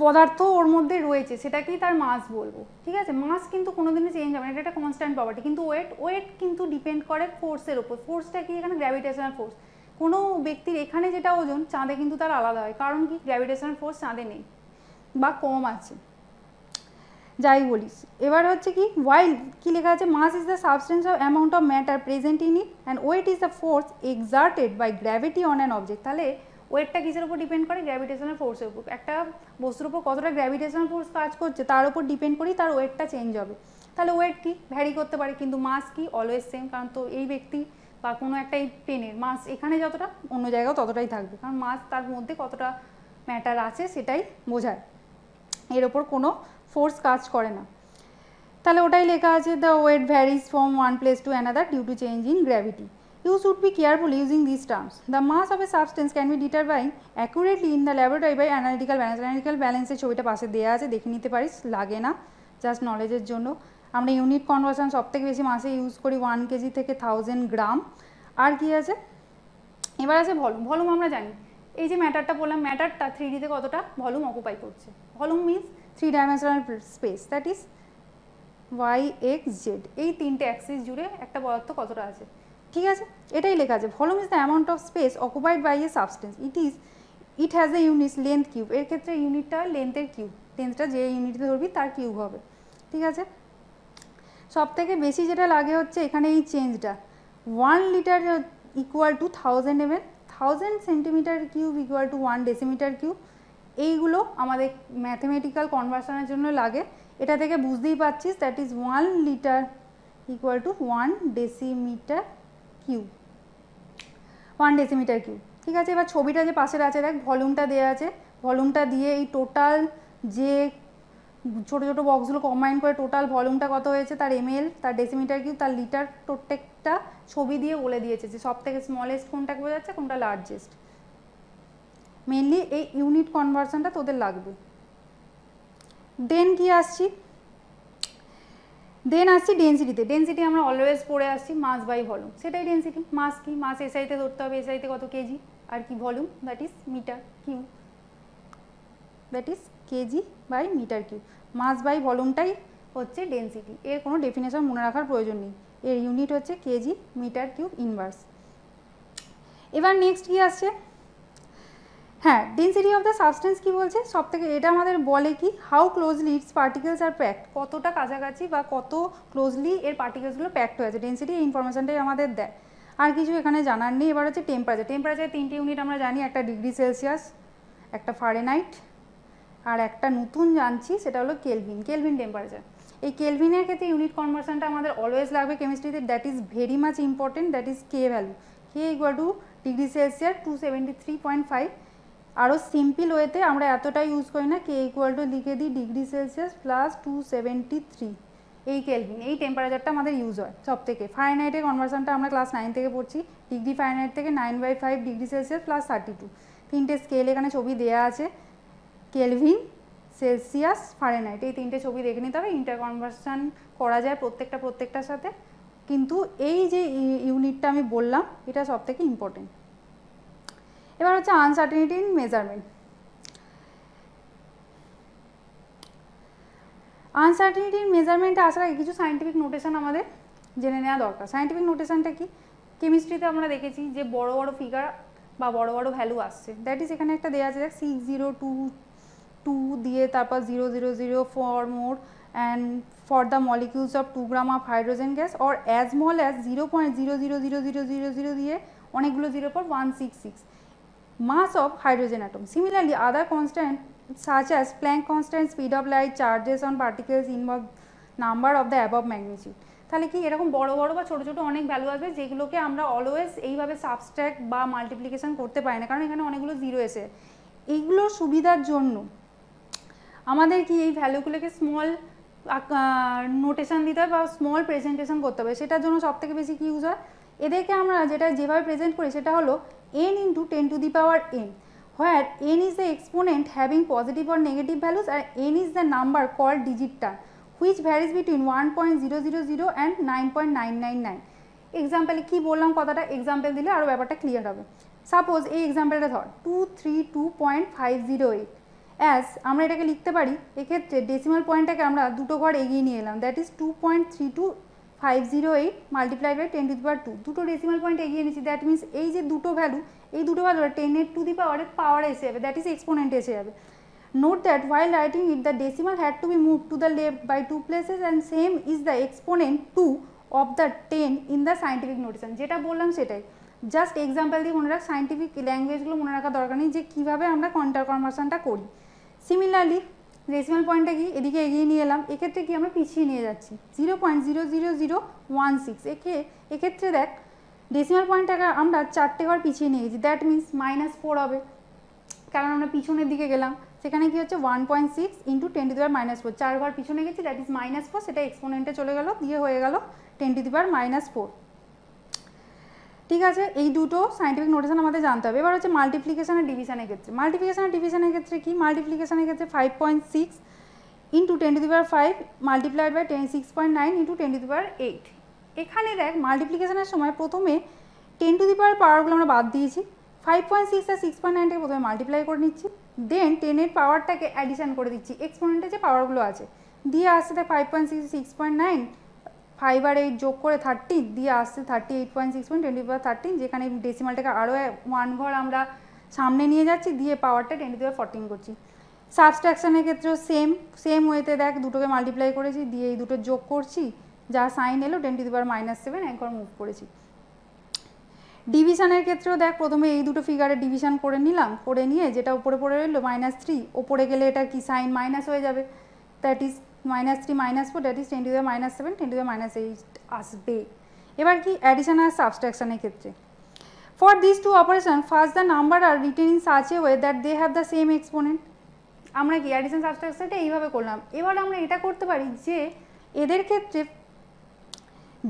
A: পদার্থ ওর মধ্যে রয়েছে সেটাকেই তার মাস বলবো, ঠিক আছে। মাস কিন্তু কোনোদিনই চেঞ্জ হবে না, এটা একটা কনস্ট্যান্ট প্রপার্টি। কিন্তু ওয়েট কিন্তু ডিপেন্ড করে ফোর্সের ওপর। ফোর্সটা কি, এখানে গ্র্যাভিটেশনাল ফোর্স। কোনো ব্যক্তির এখানে যেটা ওজন, চাঁদে কিন্তু তার আলাদা হয়, কারণ কি গ্র্যাভিটেশনাল ফোর্স চাঁদে নেই বা কম আছে, যাই বলিস। এবার হচ্ছে কি ওয়াইল কি লেখা আছে, mass is the substance of amount of matter present in it and weight is the force exerted by gravity on an object. তাহলে ওয়েটটা কিসের উপর ডিপেন্ড করে, গ্র্যাভিটেশনাল ফোর্সের উপর। একটা বস্তুর উপর কতটা গ্র্যাভিটেশনাল ফোর্স কাজ করছে তার উপর ডিপেন্ড করেই তার ওয়েটটা চেঞ্জ হবে। তাহলে ওয়েট কি ভ্যারি করতে পারে, কিন্তু মাস কি অলওয়েজ সেম। কারণ তো এই ব্যক্তি বা কোনো একটা এই পেনের মাস এখানে যতটা অন্য জায়গাও ততটাই থাকবে, কারণ মাস তার মধ্যে কতটা ম্যাটার আছে সেটাই বোঝায়, এর ওপর কোনো ফোর্স কাজ করে না। তাহলে ওটাই লেখা আছে, the weight varies from one place to another due to change in gravity. You should be careful using these terms. The mass of a substance can be determined accurately in the laboratory by analytical balance. Analytical balance এর ছবিটা পাশে দেওয়া আছে, দেখে নিতে পারিস, লাগে না, জাস্ট নলেজের জন্য। আমরা ইউনিট কনভার্সন সব থেকে বেশি মাসে ইউজ করি 1 কেজি থেকে 1000 গ্রাম। আর কি আছে, এবার আছে ভলিউম। ভলিউম আমরা জানি, এই যে ম্যাটারটা বললাম, ম্যাটারটা 3Dতে কতটা ভলিউম অকুপাই করছে। Volume means 3 dimensional space, that is Y x Z, এই তিনটে অ্যাক্সিস জুড়ে একটা পদার্থ কতটা আছে, ঠিক আছে, এটাই লেখা আছে। Volume is the amount of space occupied by a substance, it has a unit length cube. এর ক্ষেত্রে ইউনিটটা লেন্থের কিউব, লেন্থটা যে ইউনিটে ধরবি তার কিউব হবে, ঠিক আছে। সব থেকে বেশি যেটা লাগে হচ্ছে এখানে এই চেঞ্জটা, 1 litre equal to 1000 ml, 1000 centimetre cube equal to 1 decimetre cube. এইগুলো আমাদের ম্যাথমেটিক্যাল কনভার্সনের জন্য লাগে। এটা থেকে বুঝতেই পারছিস, that is 1 litre equal to 1 decimetre cube, 1 decimetre cube, ঠিক আছে। এবার ছবিটা যে পাশের আছে দেখ, ভলিউমটা দেওয়া আছে, ভলিউমটা দিয়ে এই টোটাল যে ছোটো ছোটো বক্সগুলো কম্বাইন করে টোটাল ভলিউমটা কত হয়েছে, তার এমএল, তার ডেসিমিটার কিউব, তার লিটার, প্রত্যেকটা ছবি দিয়ে বলে দিয়েছে যে সব থেকে স্মলেস্ট কোনটাকে বোঝাচ্ছে, কোনটা লার্জেস্ট। মেনলি এই ইউনিট কনভার্সনটা তোদের লাগবে। দেন কি আসছি, দেন আসছি ডেন্সিটিতে। ডেন্সিটি আমরা অলওয়েজ পড়ে আসছি মাস বাই ভলিউম, সেটাই ডেন্সিটি। মাস কি, মাস এসআইতে ধরতে হবে, এসআইতে কত কেজি, আর কি volume, that is metre cube, that is KG by metre cube. Mass by ভলিউমটাই হচ্ছে ডেন্সিটি, এর কোনো ডেফিনেশন মনে রাখার প্রয়োজন নেই, এর ইউনিট হচ্ছে কেজি মিটার কিউব ইনভার্স। এবার নেক্সট কি আসছে, হ্যাঁ, ডেন্সিটি অফ দ্য সাবস্টেন্স কি বলছে, সব থেকে এটা আমাদের বলে কি, how closely it's particles R packed, কতটা কাছাকাছি বা কত ক্লোজলি এর পার্টিকেলসগুলো প্যাকড হয়েছে, ডেন্সিটি এই ইনফরমেশনটাই আমাদের দেয়, আর কিছু এখানে জানার নেই। এবার হচ্ছে টেম্পারেচার। টেম্পারেচার 3টে ইউনিট আমরা জানি, একটা ডিগ্রি সেলসিয়াস, একটা ফারেনহাইট, আর একটা নতুন জানছি সেটা হলো কেলভিন, কেলভিন টেম্পারেচার। এই কেলভিনের ক্ষেত্রে ইউনিট কনভার্সনটা আমাদের অলওয়েজ লাগবে কেমিস্ট্রিতে, that is very much important, that is K value, K equal to degree Celsius 273.5। আরও সিম্পল ওয়েতে আমরা এতটা ইউজ করি না, কে ইকুয়াল টু লিখে দিই ডিগ্রি সেলসিয়াস প্লাস 273, এই কেলভিন, এই টেম্পারেচারটা আমাদের ইউজ হয় সব থেকে। ফারেনহাইটের কনভার্সনটা আমরা ক্লাস 9 থেকে পড়ছি, ডিগ্রি ফারেনহাইট থেকে 9/5 ডিগ্রি সেলসিয়াস প্লাস 32, তিনটে স্কেল এখানে ছবি দেওয়া আছে, কেলভিন, সেলসিয়াস, ফারেনহাইট, এই তিনটে ছবি দেখে নিতে হবে। ইন্টার কনভার্সন করা যায় প্রত্যেকটার সাথে, কিন্তু এই যে ইউনিটটা আমি বললাম এটা সব থেকে ইম্পর্টেন্ট। এবার হচ্ছে uncertainty in measurement. Uncertainty in মেজারমেন্টে আসার আগে কিছু সায়েন্টিফিক নোটেশন আমাদের জেনে নেওয়া দরকার। সায়েন্টিফিক নোটেশনটা কি, কেমিস্ট্রিতে আমরা দেখেছি যে বড় বড় ফিগার বা বড় বড় ভ্যালু আসছে, দ্যাট ইজ এখানে একটা দেওয়া আছে দেখ, 6022 দিয়ে তারপর 000 for more and for the molecules of 2 gram of hydrogen gas or as small as 0.000000 দিয়ে অনেকগুলো 0 পর 166 mass of hydrogen atom. Similarly, other constants such as Planck constant, speed of light, charges on particles involve number of the above magnitude. তাহলে কি এরকম বড় বড় বা ছোটো ছোটো অনেক ভ্যালু আসবে যেগুলোকে আমরা অলওয়েজ এইভাবে সাবস্ট্রাক্ট বা মাল্টিপ্লিকেশন করতে পারি না, কারণ এখানে অনেকগুলো জিরো এসে। এইগুলোর সুবিধার জন্য আমাদের কি এই ভ্যালুগুলোকে স্মল নোটেশন দিতে হবে বা স্মল প্রেজেন্টেশন করতে হবে। সেটার জন্য সব থেকে বেশি কি ইউজ হয়, এদেরকে আমরা যেটা যেভাবে প্রেজেন্ট করি সেটা হলো n into 10 to the power n, where n is the exponent having positive or negative values and n is the number called digit term which varies between 1.000 and 9.999. এক্সাম্পলে কি বললাম কথাটা, এক্সাম্পল দিলে আরও ব্যাপারটা ক্লিয়ার হবে। সাপোজ এই এক্সাম্পলটা ধর 232.508, as আমরা এটাকে লিখতে পারি, এক্ষেত্রে ডেসিমাল পয়েন্টটাকে আমরা দুটো ঘর এগিয়ে নিয়ে এলাম, that is 2.32508 multiplied by 10 to the power 2, দুটো ডেসিমাল পয়েন্ট এগিয়ে নিচ্ছি, দ্যাট মিনস এই যে দুটো ভ্যালু, এই দুটো ভ্যালু 10 to the পাওয়ার এসে যাবে, দ্যাট ইজ এক্সপোনেন্ট এসে যাবে। Note that while writing it the decimal had to be moved to the left by 2 places and same is the exponent 2 of the 10 in the scientific notation. যেটা বললাম সেটাই, just example দিয়ে মনে রাখ, scientific ল্যাঙ্গুয়েজগুলো মনে রাখার দরকার নেই যে কীভাবে আমরা কন্টার কনভার্সনটা করি। সিমিলারলি ডেসিমাল পয়েন্টটা কি এদিকে এগিয়ে নিয়ে এলাম, এক্ষেত্রে কি আমরা পিছিয়ে নিয়ে যাচ্ছি 0.00016, এক্ষেত্রে দেখ ডেসিমাল পয়েন্টটাকে আমরা 4টে ঘর পিছিয়ে নিয়ে গেছি, দ্যাট মিনস -4 হবে, কারণ আমরা পিছনের দিকে গেলাম। সেখানে কি হচ্ছে 1.6 into 10 to the power -4, 4 ঘর পিছনে গেছি, দ্যাট ইজ -4, সেটা এক্সপোনেন্টে চলে গেল, দিয়ে হয়ে গেল 10 to the power -4। ঠিক আছে, এই দুটো সাইন্টিফিক নোটেশন আমাদের জানতে হবে। এবার হচ্ছে মাল্টিপ্লিকেশন আর ডিভিশনের ক্ষেত্রে। মাল্টিপ্লিকেশন আর ডিভিশনের ক্ষেত্রে কি? মাল্টিপ্লিকেশনের ক্ষেত্রে 5.6 ইন্টু 10⁵ মাল্টিপ্লাইড বাই 6.9 ইন্টু 10⁸। এখানে দেখ মাল্টিপ্লিকেশনের সময় প্রথমে 10⁻⁴ পাওয়ারগুলো আমরা বাদ দিয়েছি, 5.6 আর 6.9টাকে প্রথমে মাল্টিপ্লাই করে নিচ্ছি, দেন 10-এর পাওয়ারটাকে অ্যাডিশন করে দিচ্ছি এক্সপোনেন্টে যে পাওয়ারগুলো আছে, দিয়ে আসছে দেখ 5.6 6.9, 5 আর 8 যোগ করে 30, দিয়ে আসছে 38.6 10⁻13, যেখানে ডেসিমালটাকে আরও 1 ঘর আমরা সামনে নিয়ে যাচ্ছি, দিয়ে পাওয়ারটা 10⁻14 করছি। সাবস্ট্রাকশনের ক্ষেত্রেও সেম ওয়েতে দেখ দুটোকে মাল্টিপ্লাই করেছি, দিয়ে এই দুটো যোগ করছি, যা সাইন এলো 10⁻⁷ এক ঘর মুভ করেছি। ডিভিশনের ক্ষেত্রেও দেখ প্রথমে এই দুটো ফিগারে ডিভিশন করে নিলাম, করে নিয়ে যেটা উপরে পড়ে রইলো -3, ওপরে গেলে এটা কি সাইন মাইনাস হয়ে যাবে, দ্যাট ইজ -3 -4, দ্যাট ইজ 10⁻⁷ 10⁻8 আসবে। এবার কি অ্যাডিশন আর সাবস্ট্রাকশনের ক্ষেত্রে, for this two operation first the number are written in such a way that they have the same exponent. আমরা কি অ্যাডিশন সাবস্ট্রাকশনটা এইভাবে করলাম। এবার আমরা এটা করতে পারি যে এদের ক্ষেত্রে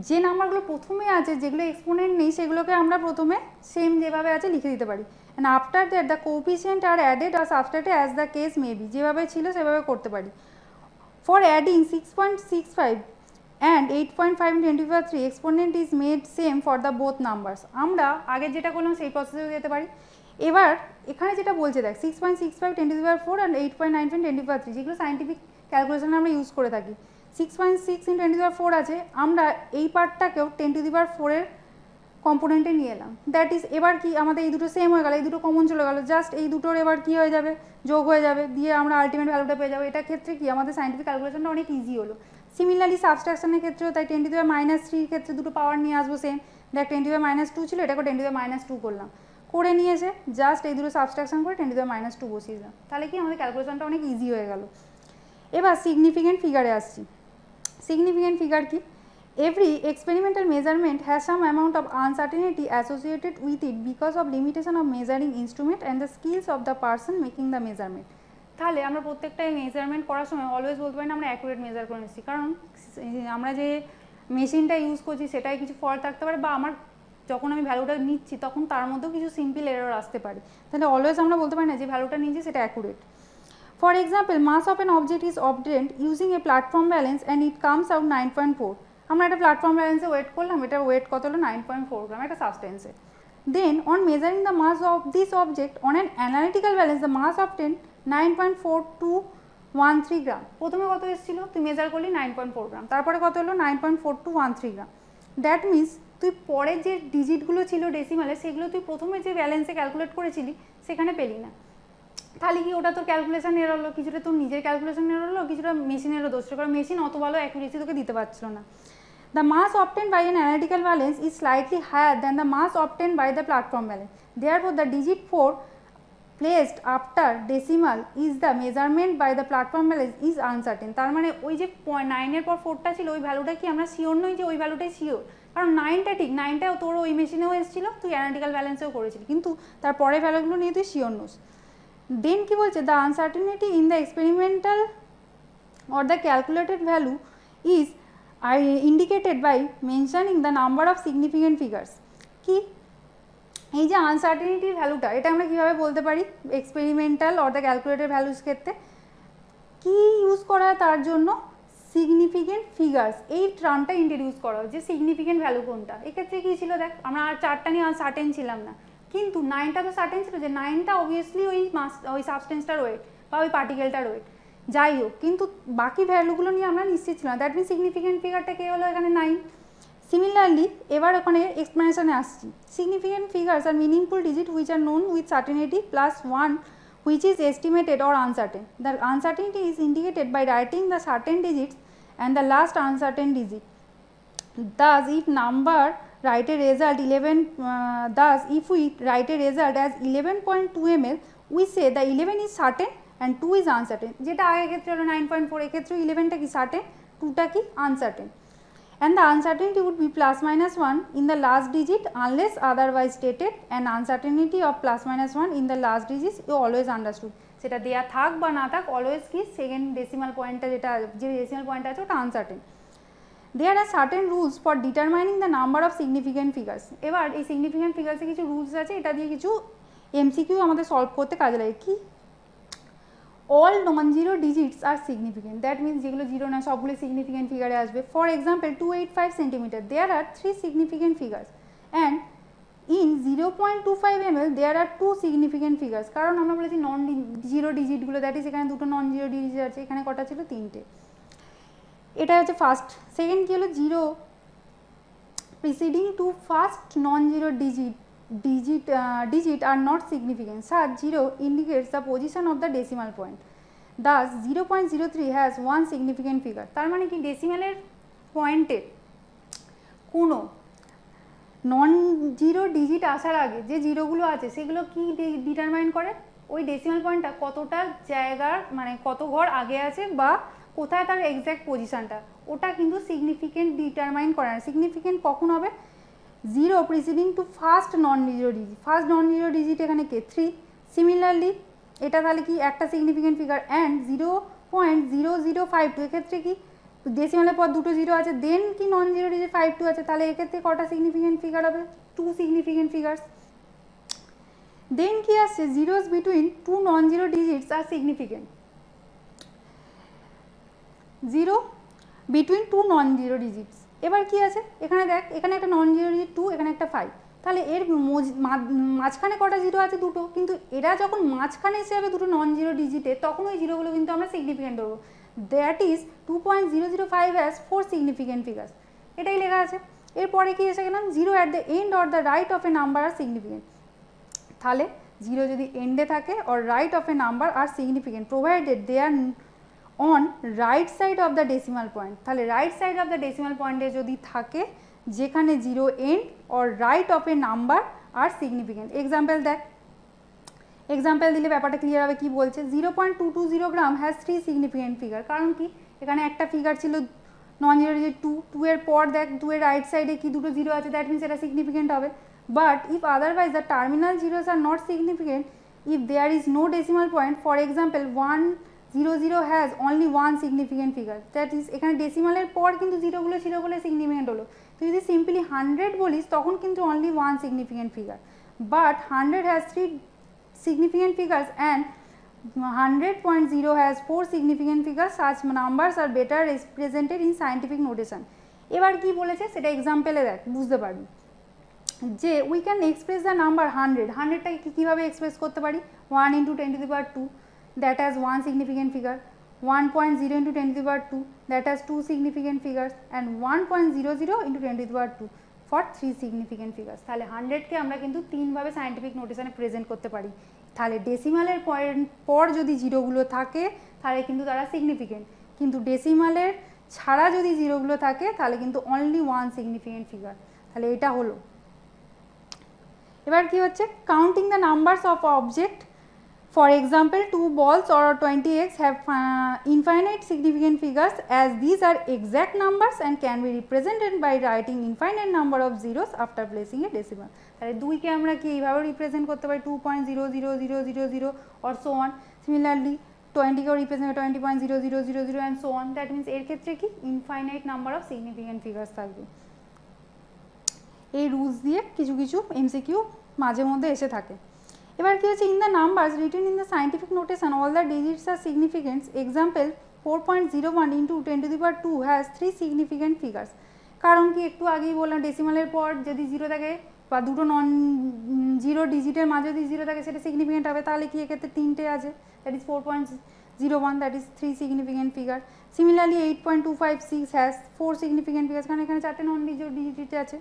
A: যে নাম্বারগুলো প্রথমে আছে, যেগুলো এক্সপোনেন্ট নেই, সেগুলোকে আমরা প্রথমে সেম যেভাবে আছে লিখে দিতে পারি, and after that the coefficient are added or subtracted as the case may be, যেভাবে ছিল সেভাবে করতে পারি। For adding 6.65 and 8.5 10⁻³ exponent is made same for the both numbers. আমরা আগে যেটা করলাম সেই প্রসেসে যেতে পারি। এবার এখানে যেটা বলছে দেখ 6.65 10⁻⁴ অ্যান্ড 8.95 10⁻³, যেগুলো সাইন্টিফিক ক্যালকুলেশনে আমরা ইউজ করে থাকি। 6.6 ইন 10⁻⁴ আছে, আমরা এই পার্টটাকেও 10⁻⁴ এর কম্পোনেন্টে নিয়ে এলাম, দ্যাট ইজ এবার কি আমাদের এই দুটো সেম হয়ে গেল, এই দুটো কমন চলে গেল, জাস্ট এই দুটোর এবার কি হয়ে যাবে, যোগ হয়ে যাবে, দিয়ে আমরা আলটিমেট ভ্যালুটা পেয়ে যাবো। এটার ক্ষেত্রে কি আমাদের সাইন্টিফিক ক্যালকুলেশনটা অনেক ইজি হলো। সিমিলারলি সাবস্ট্রাকশনের ক্ষেত্রেও তাই 10⁻³ ক্ষেত্রে দুটো পাওয়ার নিয়ে আসবো সেম, দেখ 10⁻² ছিল, এটাকে 10⁻² করলাম, করে নিয়েছে, জাস্ট এই দুটো সাবস্ট্রাকশন করে 10⁻² বসিয়ে দিলাম, তাহলে কি আমাদের ক্যালকুলেশনটা অনেক ইজি হয়ে গেল। এবার সিগনিফিকেন্ট ফিগারে আসছি। সিগনিফিকেন্ট ফিগার কি? Every experimental measurement has some amount of uncertainty associated with it because of limitation of measuring instrument and the skills of the person making the measurement. তাহলে আমরা প্রত্যেকটা মেজারমেন্ট করার সময় অলওয়েজ বলতে পারি না আমরা অ্যাকুরেট মেজার করে নিচ্ছি, কারণ আমরা যে মেশিনটা ইউজ করছি সেটাই কিছু ফল্ট থাকতে পারে, বা আমার যখন আমি ভ্যালুটা নিচ্ছি তখন তার মধ্যেও কিছু সিম্পল এরর আসতে পারে, তাহলে অলওয়েজ আমরা বলতে পারি না যে ভ্যালুটা নিচ্ছি সেটা accurate. For example, mass of an object is obtained using a platform balance and it comes out 9.4. আমরা একটা প্ল্যাটফর্ম ব্যালেন্সে ওয়েট করলাম, এটা ওয়েট কত হলো 9.4 গ্রাম একটা সাবস্টেন্সে। Then on measuring the mass of this object on an analytical balance the mass obtain 9.4213 gram. প্রথমে কত এসেছিল, তুই মেজার করলি 9.4 গ্রাম, তারপরে কত হলো 9.4213 গ্রাম। দ্যাট মিনস তুই পরের যে ডিজিটগুলো ছিল ডেসিমালে, সেগুলো তুই প্রথমে যে ব্যালেন্সে ক্যালকুলেট করেছিলি সেখানে পেলি না, তাহলে কি ওটা তোর ক্যালকুলেশন এরর হলো, কিছুটা তোর নিজের ক্যালকুলেশন এরর হলো, কিছুটা মেশিনেরও দোষ, কারণ মেশিন অত ভালো অ্যাকুরেসি তোকে দিতে পারছিল না। The mass obtained by an analytical balance is slightly higher than the mass obtained by the platform balance. Therefore, the digit 4 placed after decimal is the measurement by the platform balance is uncertain. তার মানে ওই যে 9-এর পর 4টা ছিল, ওই ভ্যালুটা কি আমরা শিওর নই যে ওই ভ্যালুটাই শিওর, কারণ 9টা ঠিক, 9টাও তোর ওই মেশিনেও এসেছিলো, তুই অ্যানালিটিক্যাল ব্যালেন্সেও করেছিলি, কিন্তু তার পরের ভ্যালুগুলো নিয়ে তুই শিওর নোস। দেন কি বলছে, the uncertainty in the experimental or the calculated value is indicated by mentioning the number of significant figures. কি এই যে আনসার্টেনিটির ভ্যালুটা, এটা আমরা কীভাবে বলতে পারি experimental or the calculated values ক্ষেত্রে কি ইউজ করা হয়, তার জন্য সিগনিফিকেন্ট ফিগার্স এই টার্মটা ইন্ট্রোডিউস করা হয়, যে সিগনিফিকেন্ট ভ্যালু কোনটা। এক্ষেত্রে কী ছিল দেখ, আমরা আর 4টা নিয়ে সার্টেন ছিলাম না, কিন্তু 9টা তো সার্টেন ছিল যে 9টা অবভিয়াসলি ওই সাবস্টেন্সটার ওয়েট বা ওই পার্টিকেলটার ওয়েট, যাই হোক, কিন্তু বাকি ভ্যালুগুলো নিয়ে আমরা নিশ্চিত ছিলাম, দ্যাট মিন সিগনিফিকেন্ট ফিগারটা কে হলো এখানে 9। সিমিলারলি এবার ওখানে এক্সপ্লেনেশনে আসছি। Significant figures are meaningful digit which are known with certainty plus 1 which is estimated or uncertain. The uncertainty is indicated by writing the certain digits and the last uncertain digit. Thus, if write a result 11. Thus, if we write a result as 11.2 ml, we say the 11 is certain and 2 is uncertain. যেটা আগের ক্ষেত্রে হলো 9.4, এক্ষেত্রে 11টা কি certain, 2টা কি uncertain. And the uncertainty would be plus minus 1 in the last digit unless otherwise stated, and uncertainty of plus minus 1 in the last digit is always understood. সেটা দেয়া থাক বা না থাক অলওয়েজ কি সেকেন্ড ডেসিমাল পয়েন্টটা, যেটা যে ডেসিমাল পয়েন্ট আছে ওটা uncertain. There are certain rules for determining the number of significant figures. এবার এই সিগনিফিকেন্ট ফিগার্সে কিছু রুলস আছে, এটা দিয়ে কিছু এমসিকিউ আমাদের সলভ করতে কাজে লাগে। কি? All non zero digits are significant, that means যেগুলো জিরো না সবগুলো সিগনিফিকেন্ট ফিগারে আসবে। For example 285 centimetre, there are 3 significant figures and in 0.25 ml there are 2 significant figures. কারণ আমরা বলেছি নন জিরো ডিজিটগুলো, দ্যাট ইজ এখানে দুটো নন জিরো ডিজিট আছে, এখানে কটা ছিল? 3টে। এটা হচ্ছে ফার্স্ট। সেকেন্ড কী হলো? Zero preceding to first non zero digit are not significant. Such 0 indicates the position of the decimal point. Thus 0.03 has one significant figure. তার মানে কি ডেসিমালের পয়েন্টে কোনো নন জিরো ডিজিট আসার আগে যে জিরোগুলো আছে সেগুলো কি ডিটারমাইন করে? ওই ডেসিমাল পয়েন্টটা কতটা জায়গার মানে কত ঘর আগে আছে বা কোথায় তার এক্স্যাক্ট পজিশনটা, ওটা কিন্তু সিগনিফিকেন্ট ডিটারমাইন করে না। সিগনিফিকেন্ট কখন হবে? 0 preceding to first non zero digit. First non zero digit এখানে কে? 3। সিমিলারলি এটা তাহলে কি একটা সিগনিফিকেন্ট ফিগার। অ্যান্ড 0.0052 এক্ষেত্রে কি ডেসিমালের পর দুটো জিরো আছে, দেন কি নন জিরো ডিজিট 52 আছে, তাহলে এক্ষেত্রে কটা সিগনিফিকেন্ট ফিগার হবে? 2 সিগনিফিকেন্ট ফিগার্স। দেন কি আসছে? Zeros between 2 non zero digits are significant. 0 between 2 non zero digits. এবার কি আছে? এখানে দেখ, এখানে একটা নন জিরো ডিজিট 2, এখানে একটা 5, তাহলে এর মাঝখানে কটা জিরো আছে? দুটো। কিন্তু এরা যখন মাঝখানে এসে যাবে দুটো নন জিরো ডিজিটে, তখন ওই জিরোগুলো কিন্তু আমরা সিগনিফিকেন্ট ধরবো। That is 2.005 as 4 significant figures. এটাই লেখা আছে। এরপরে কি এসে গেলাম? 0 at the end or the right of a number are significant. তাহলে 0 যদি এন্ডে থাকে or right of a number are significant provided they are on right side of the decimal point. তাহলে right side of the decimal পয়েন্টে যদি থাকে যেখানে 0 end or right of a number are significant. Example দেখ, example দিলে ব্যাপারটা clear হবে। কি বলছে? 0.220 গ্রাম হ্যাজ 3 সিগনিফিকেন্ট ফিগার। কারণ কি? এখানে একটা ফিগার ছিল নন জিরো ডিজিট 2, 2 এর পর দেখ 2 এর রাইট সাইডে কি দুটো জিরো আছে, দ্যাট মিনস এটা সিগনিফিকেন্ট হবে। But if otherwise the terminal zeros are not significant if there is no decimal point. For example 100 has only 1 significant figure, that is এখানে ডেসিমালের পর কিন্তু জিরোগুলো ছিল বলে সিগনিফিকেন্ট হলো। তুই যদি সিম্পলি 100 বলিস তখন কিন্তু only 1 significant figure. But 100 has 3 significant figures and 100.0 has 4 significant figures. Such numbers are better represented in scientific notation. এবার কি বলেছে সেটা এক্সাম্পলে দেখ, বুঝতে পারবি যে we can express the number 100। 100টাকে কীভাবে এক্সপ্রেস করতে পারি? 1 × 10⁻², that has 1 significant figure. 1.0 × 10⁻², that has 2 significant figures and 1.00 × 10⁻² for 3 significant figures. তাহলে 100কে আমরা কিন্তু 3ভাবে সায়েন্টিফিক নোটেশনে প্রেজেন্ট করতে পারি। তাহলে ডেসিমালের পর যদি জিরোগুলো থাকে তাহলে কিন্তু তারা সিগনিফিকেন্ট, কিন্তু ডেসিমালের ছাড়া যদি জিরোগুলো থাকে তাহলে কিন্তু অনলি 1 সিগনিফিকেন্ট ফিগার। তাহলে এটা হলো। এবার কি হচ্ছে? Counting the numbers of object. For example, 2 balls or 20x have infinite significant figures as these are exact numbers and can be represented by writing infinite number of zeros after placing a decimal. তাহলে 2কে আমরা কি এইভাবে represent করতে পারি? 2.00000 or so on. Similarly 20কেও represent 20.0000 and so on. That means এর ক্ষেত্রে কি infinite number of significant figures থাকবে। এই রুলস দিয়ে কিছু কিছু এমসিকিউ মাঝে মধ্যে এসে থাকে। এবার কি হচ্ছে? In the numbers written in the scientific notation all the digits are significants. Example 4.01 × 10⁻² has 3 significant figures. কারণ কি? একটু আগেই বললাম ডেসিমালের পর যদি জিরো থাকে বা দুটো নন জিরো ডিজিটের মাঝে যদি জিরো থাকে সেটা সিগনিফিকেন্ট হবে। তাহলে কি এক্ষেত্রে 3টে আছে, that is 4.01, that is 3 significant figure. Similarly 8.256 has 4 significant figures, কারণ এখানে 4টে নন জিরো ডিজিট আছে।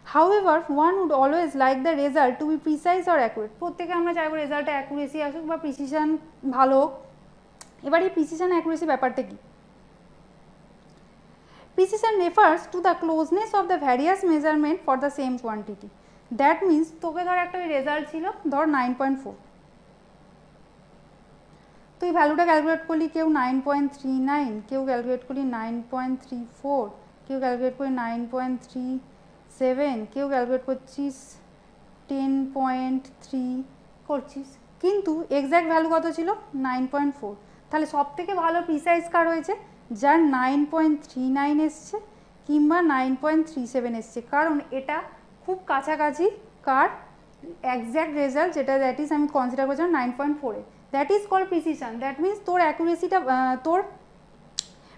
A: However, one would always like the result to be precise or accurate. প্রত্যেকে আমরা চাইবো রেজাল্টে অ্যাকুরেসি আসুক বা প্রিসিশন ভালো হোক। এবার এই প্রিসিশন অ্যাকুরেসি ব্যাপারটা কি? Precision refers to the closeness of the various measurement for the same quantity. That means তোকে ধর একটা রেজাল্ট ছিল ধর 9.4, তুই ভ্যালুটা ক্যালকুলেট করলি, কেউ 9.39, কেউ ক্যালকুলেট করলি 9.34, কেউ ক্যালকুলেট করলি 9.37, কেউ ক্যালকুলেট করছিস 10.3 করছিস, কিন্তু এক্স্যাক্ট ভ্যালু কত ছিল? 9.4। তাহলে সব থেকে ভালো প্রিসাইজ কার হয়েছে? যার 9.39 এসছে কিংবা 9.37 এসছে, কারণ এটা খুব কাছাকাছি কার এক্স্যাক্ট রেজাল্ট, যেটা দ্যাট ইজ আমি কনসিডার করছিলাম 9.4 that is call precision. That means তোর অ্যাকুরেসিটা, তোর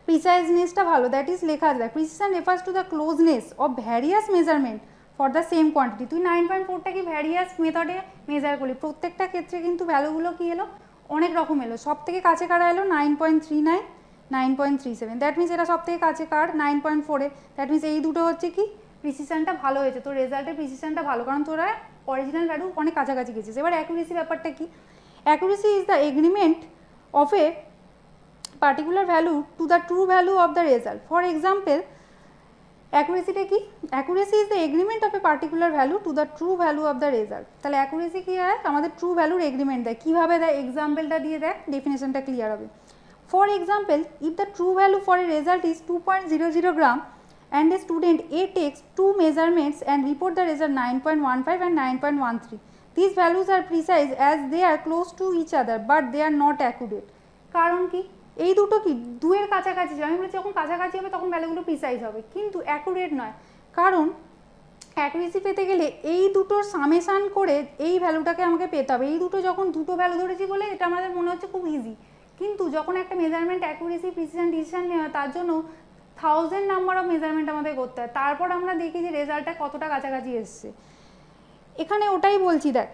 A: প্রিসাইজনেসটা ভালো। দ্যাট ইজ লেখা আছে, precision refers to the closeness of various measurement for the same quantity. তুই 9.4টা কি ভ্যারিয়াস মেথডে মেজার করলি, প্রত্যেকটা ক্ষেত্রে কিন্তু ভ্যালুগুলো কি এলো, অনেক রকম এলো। সব থেকে কাছে কারা এলো 9.39, 9.37, দ্যাট মিনস এটা সব থেকে কাছে কার 9.4-এ। দ্যাট মিনস এই দুটো হচ্ছে কি প্রিসিশনটা ভালো হয়েছে, তোর রেজাল্টের প্রিসিশনটা ভালো, কারণ তোরা অরিজিনাল ভ্যালু অনেক কাছাকাছি গেছিস। এবার অ্যাকুরেসি ব্যাপারটা কি, accuracy is the agreement of A particular value to the true value of the result. For example, accuracy কি, accuracy is the agreement of a particular value to the true value of the result. তাহলে accuracy কি হয়, আমাদের true value agreement দেয়। কিভাবে দেয়, এক্সাম্পলটা দিয়ে দেয়, ডেফিনেশনটা ক্লিয়ার হবে। For example, if the true value for a result is 2.00 gram and a student A takes two measurements and report the result 9.15 and 9.13, these values are precise as they are close to each other but they are not accurate. কারণ কি, এই দুটো কি দুয়ের কাছাকাছি, আমি বলেছি যখন কাছাকাছি হবে তখন ভ্যালুগুলো প্রিসাইজ হবে, কিন্তু অ্যাকুরেট নয়। কারণ অ্যাকুরেসি পেতে গেলে এই দুটোর সামেশান করে এই ভ্যালুটাকে আমাকে পেতে হবে। এই দুটো যখন দুটো ভ্যালু ধরেছি বলে এটা আমাদের মনে হচ্ছে খুব ইজি, কিন্তু যখন একটা মেজারমেন্ট অ্যাকুরেসি প্রিসিশন ডিসিশন নেওয়া হয় তার জন্য 1000 নাম্বার অফ মেজারমেন্ট আমাদের করতে হয়, তারপর আমরা দেখি যে রেজাল্টটা কতটা কাছাকাছি এসছে। এখানে ওটাই বলছি, দেখ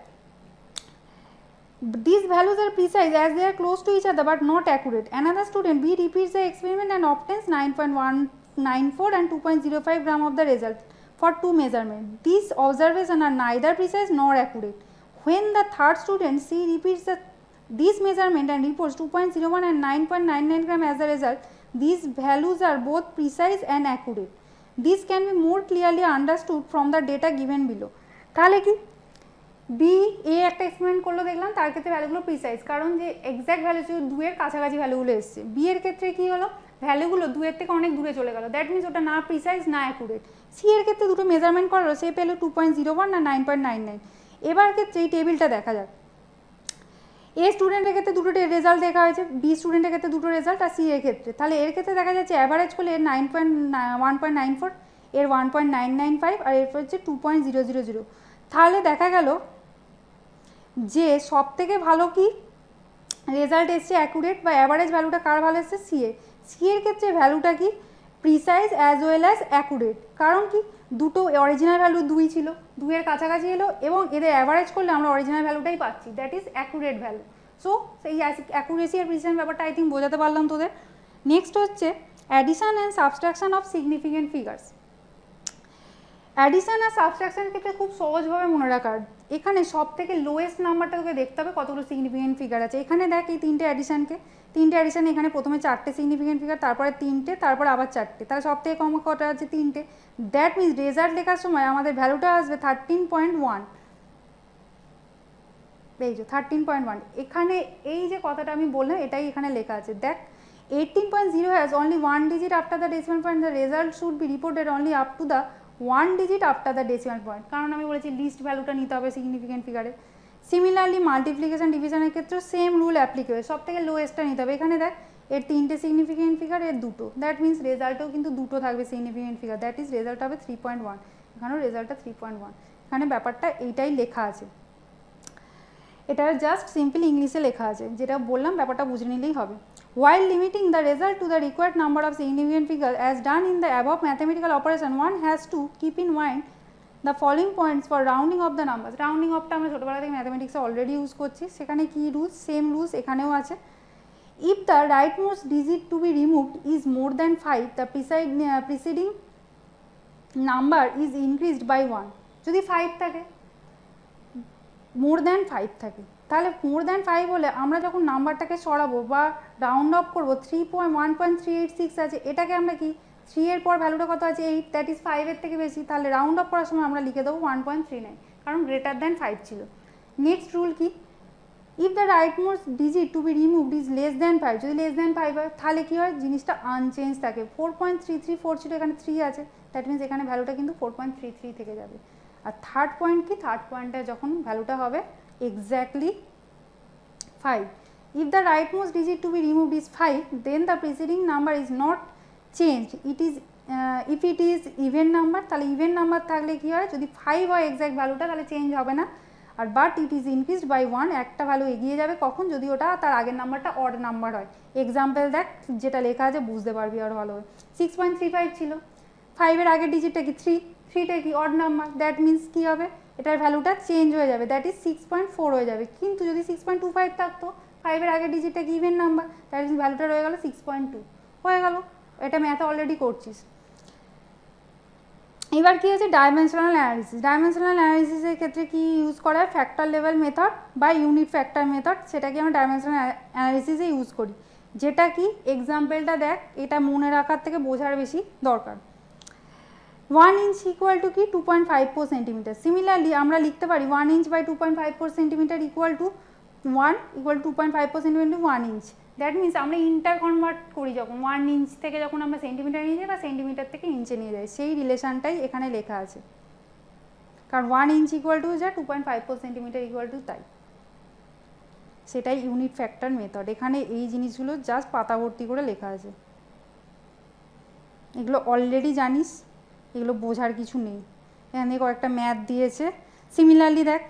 A: these values are precise as they are close to each other but not accurate. Another student B repeats the experiment and obtains 9.194 and 2.05 gram of the result for two measurements. These observations are neither precise nor accurate. When the third student C repeats this measurement and reports 2.01 and 9.99 gram as the result, these values are both precise and accurate. This can be more clearly understood from the data given below. তাহলে কি B A একটা experiment করলো, দেখলাম তার ক্ষেত্রে ভ্যালুগুলো precise, কারণ যে exact value ছিল দুয়ের কাছাকাছি ভ্যালুগুলো এসছে। বি এর ক্ষেত্রে কী হলো, ভ্যালুগুলো দুয়ের থেকে অনেক দূরে চলে গেল, দ্যাট মিনস ওটা না প্রিসাইজ না অ্যাকুরেট। সি এর ক্ষেত্রে দুটো মেজারমেন্ট করালো, সে পেলো 2.01 না 9.99। এবার ক্ষেত্রে এই টেবিলটা দেখা যাক, এ স্টুডেন্টের ক্ষেত্রে দুটো রেজাল্ট দেখা হয়েছে, বি স্টুডেন্টের ক্ষেত্রে দুটো রেজাল্ট, আর সি এর ক্ষেত্রে। তাহলে এর ক্ষেত্রে দেখা যাচ্ছে অ্যাভারেজ করলে এর 1.94, এর 1.995 আর এরপর হচ্ছে 2.000। তাহলে দেখা গেল যে সব থেকে ভালো কি রেজাল্ট এসছে অ্যাকুরেট বা অ্যাভারেজ ভ্যালুটা কার ভালো এসছে, সি এর ক্ষেত্রে ভ্যালুটা কি precise as well as accurate. কারণ কি দুটো অরিজিনাল ভ্যালু 2 ছিল, 2 এর কাছাকাছি এলো এবং এদের অ্যাভারেজ করলে আমরা অরিজিনাল ভ্যালুটাই পাচ্ছি, that is accurate value. So সেই অ্যাকুরেসি আর প্রিসিশন ব্যাপারটা আই থিঙ্ক বোঝাতে পারলাম তোদের। নেক্সট হচ্ছে addition and subtraction of significant figures. Addition আর সাবস্ট্রাকশনের ক্ষেত্রে খুব সহজভাবে মনে রাখার, এখানে সব থেকে লোয়েস্ট নাম্বারটা তোকে দেখতে হবে কতগুলো সিগনিফিকেন্ট ফিগার আছে। এখানে দেখ এই তিনটে অ্যাডিশানে এখানে প্রথমে 4টে সিগনিফিকেন্ট ফিগার, তারপরে 3টে, তারপর আবার 4টে, তাহলে সব থেকে কম কটা আছে 3টে। দ্যাট মিনস রেজাল্ট লেখার সময় আমাদের ভ্যালুটা আসবে 13.1, এই যে 13.1। এখানে এই যে কথাটা আমি বললাম এটাই এখানে লেখা আছে, দেখ 18.0 has only 1 digit after the decimal point, the result should be reported only up to the 1 digit after the decimal point, কারণ আমি বলেছি লিস্ট ভ্যালুটা নিতে হবে সিগনিফিকেন্ট ফিগারে। সিমিলারলি মাল্টিপ্লিকেশন ডিভিশনের ক্ষেত্রেও সেম রুল অ্যাপ্লিকেবল, সব থেকে লোয়েস্টটা নিতে হবে। এখানে দেখ এর 3টে সিগনিফিকেন্ট ফিগার, এর 2টো, দ্যাট মিনস রেজাল্টও কিন্তু 2টো থাকবে significant figure, that is result হবে 3.1, এখানেও রেজাল্টটা 3.1। এখানে ব্যাপারটা এইটাই লেখা আছে, এটা জাস্ট সিম্পল ইংলিশে লেখা আছে, যেটা বললাম ব্যাপারটা বুঝে নিলেই হবে। While limiting the result to the required number of significant figures as done in the above mathematical operation, one has to keep in mind the following points for rounding of the numbers. Rounding of টা আমরা ছোটবেলা থেকে ম্যাথমেটিক্সে already use করছি, সেখানে কি rules, same rules এখানেও আছে। If the rightmost digit to be removed is more than 5, the preceding number is increased by 1. যদি 5 থাকে, মোর দ্যান 5 থাকে, তাহলে মোর দ্যান 5 হলে আমরা যখন নাম্বারটাকে সরাবো বা রাউন্ড অফ করবো, 1.386 আছে, এটাকে আমরা কি 3 এর পর ভ্যালুটা কত আছে 8, দ্যাট ইজ 5 এর থেকে বেশি, তাহলে রাউন্ড অফ করার সময় আমরা লিখে দেবো 1.39, কারণ গ্রেটার দ্যান 5 ছিল। নেক্সট রুল কি, if the rightmost digit to be removed is less than 5, যদি লেস দ্যান 5 হয় তাহলে কী হয়, জিনিসটা আনচেঞ্জ থাকে। 4.334 ছিল, এখানে 3 আছে, দ্যাট মিনস এখানে ভ্যালুটা কিন্তু 4.33 থেকে যাবে। আর থার্ড পয়েন্ট কি, থার্ড পয়েন্টে যখন ভ্যালুটা হবে exactly 5, If the rightmost digit to be removed is 5, then the preceding number is not changed. It is if it is even number, তাহলে even number থাকলে কি হয়, যদি 5 হয় এক্স্যাক্ট ভ্যালুটা তাহলে চেঞ্জ হবে না, আর but it is increased by 1, একটা ভ্যালু এগিয়ে যাবে কখন, যদি ওটা তার আগের নাম্বারটা অড নাম্বার হয়। এক্সাম্পল দেখ, যেটা লেখা আছে বুঝতে পারবি আর ভালো। 6.35 ছিল, 5 এর আগের ডিজিটটা কি 3, 3টা কি অড নাম্বার, দ্যাট মিনস কী হবে, এটার ভ্যালুটা চেঞ্জ হয়ে যাবে, দ্যাট ইজ 6.4 হয়ে যাবে। কিন্তু যদি 6.25 থাকতো, 5 এর আগের ডিজিটটা কি ইভেন নাম্বার, দ্যাট ইজ ভ্যালুটা রয়ে গেল 6.2, হয়ে গেল। এটা ম্যাথ অলরেডি করছিস। এবার কি হচ্ছে ডাইমেনশনাল অ্যানালিসিস। ডাইমেনশনাল অ্যানালিসিসের ক্ষেত্রে কি ইউজ করা হয়, ফ্যাক্টর লেভেল মেথড বা ইউনিট ফ্যাক্টর মেথড, সেটাকে আমরা ডাইমেনশনাল অ্যানালিসিসে ইউজ করি। যেটা কি এক্সাম্পলটা দেখ, এটা মনে রাখার থেকে বোঝার বেশি দরকার। 1 ইঞ্চ ইকুয়াল টু কি 2.54 সেন্টিমিটার। সিমিলারলি আমরা লিখতে পারি 1 inch by 2.54 centimetre equal to 1 equal 2.54 centimetre 1 inch. That means আমরা ইন্টার কনভার্ট করি যখন 1 ইঞ্চ থেকে যখন আমরা সেন্টিমিটার নিয়ে যাই বা সেন্টিমিটার থেকে ইঞ্চে নিয়ে যাই, সেই রিলেশনটাই এখানে লেখা আছে। কারণ 1 ইঞ্চ ইকুয়াল টু যা 2.54 সেন্টিমিটার ইকুয়াল টু তাই, সেটাই ইউনিট ফ্যাক্টর মেথড। এখানে এই জিনিসগুলো জাস্ট পাতা ভর্তি করে লেখা আছে, এগুলো অলরেডি জানিস, এগুলো বোঝার কিছু নেই। এখানে কয়েকটা ম্যাথ দিয়েছে। সিমিলারলি দেখ,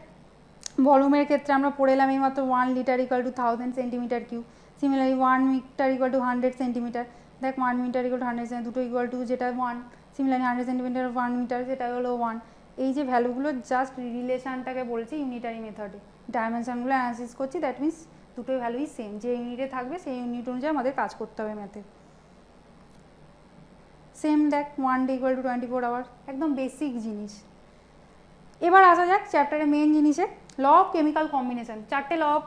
A: ভলিউমের ক্ষেত্রে আমরা পড়ে এলাম এইমাত্র 1 litre equal to 1000 centimetre cube. Similarly 1 metre equal to 100 centimetre. দেখ 1 মিটার ইকুয়াল টু 100 দুটো ইকুয়াল টু যেটা 1, সিমিলারলি 100 সেন্টিমিটার 1 মিটার যেটা হলো 1। এই যে ভ্যালুগুলো জাস্ট রিলেশনটাকে বলছি ইউনিটারি মেথডে, ডাইমেনশনগুলো অ্যানালিসিস করছি, দ্যাট মিনস দুটোই ভ্যালুই সেম, যে ইউনিটে থাকবে সেই ইউনিট অনুযায়ী আমাদের কাজ করতে হবে ম্যাথে। সেম দেখ 1 ডে ইকুয়াল টু 24 আওয়ার, একদম বেসিক জিনিস। এবার আসা যাক চ্যাপ্টারের মেন জিনিসে, ল অফ কেমিক্যাল কম্বিনেশন। 4টে ল অফ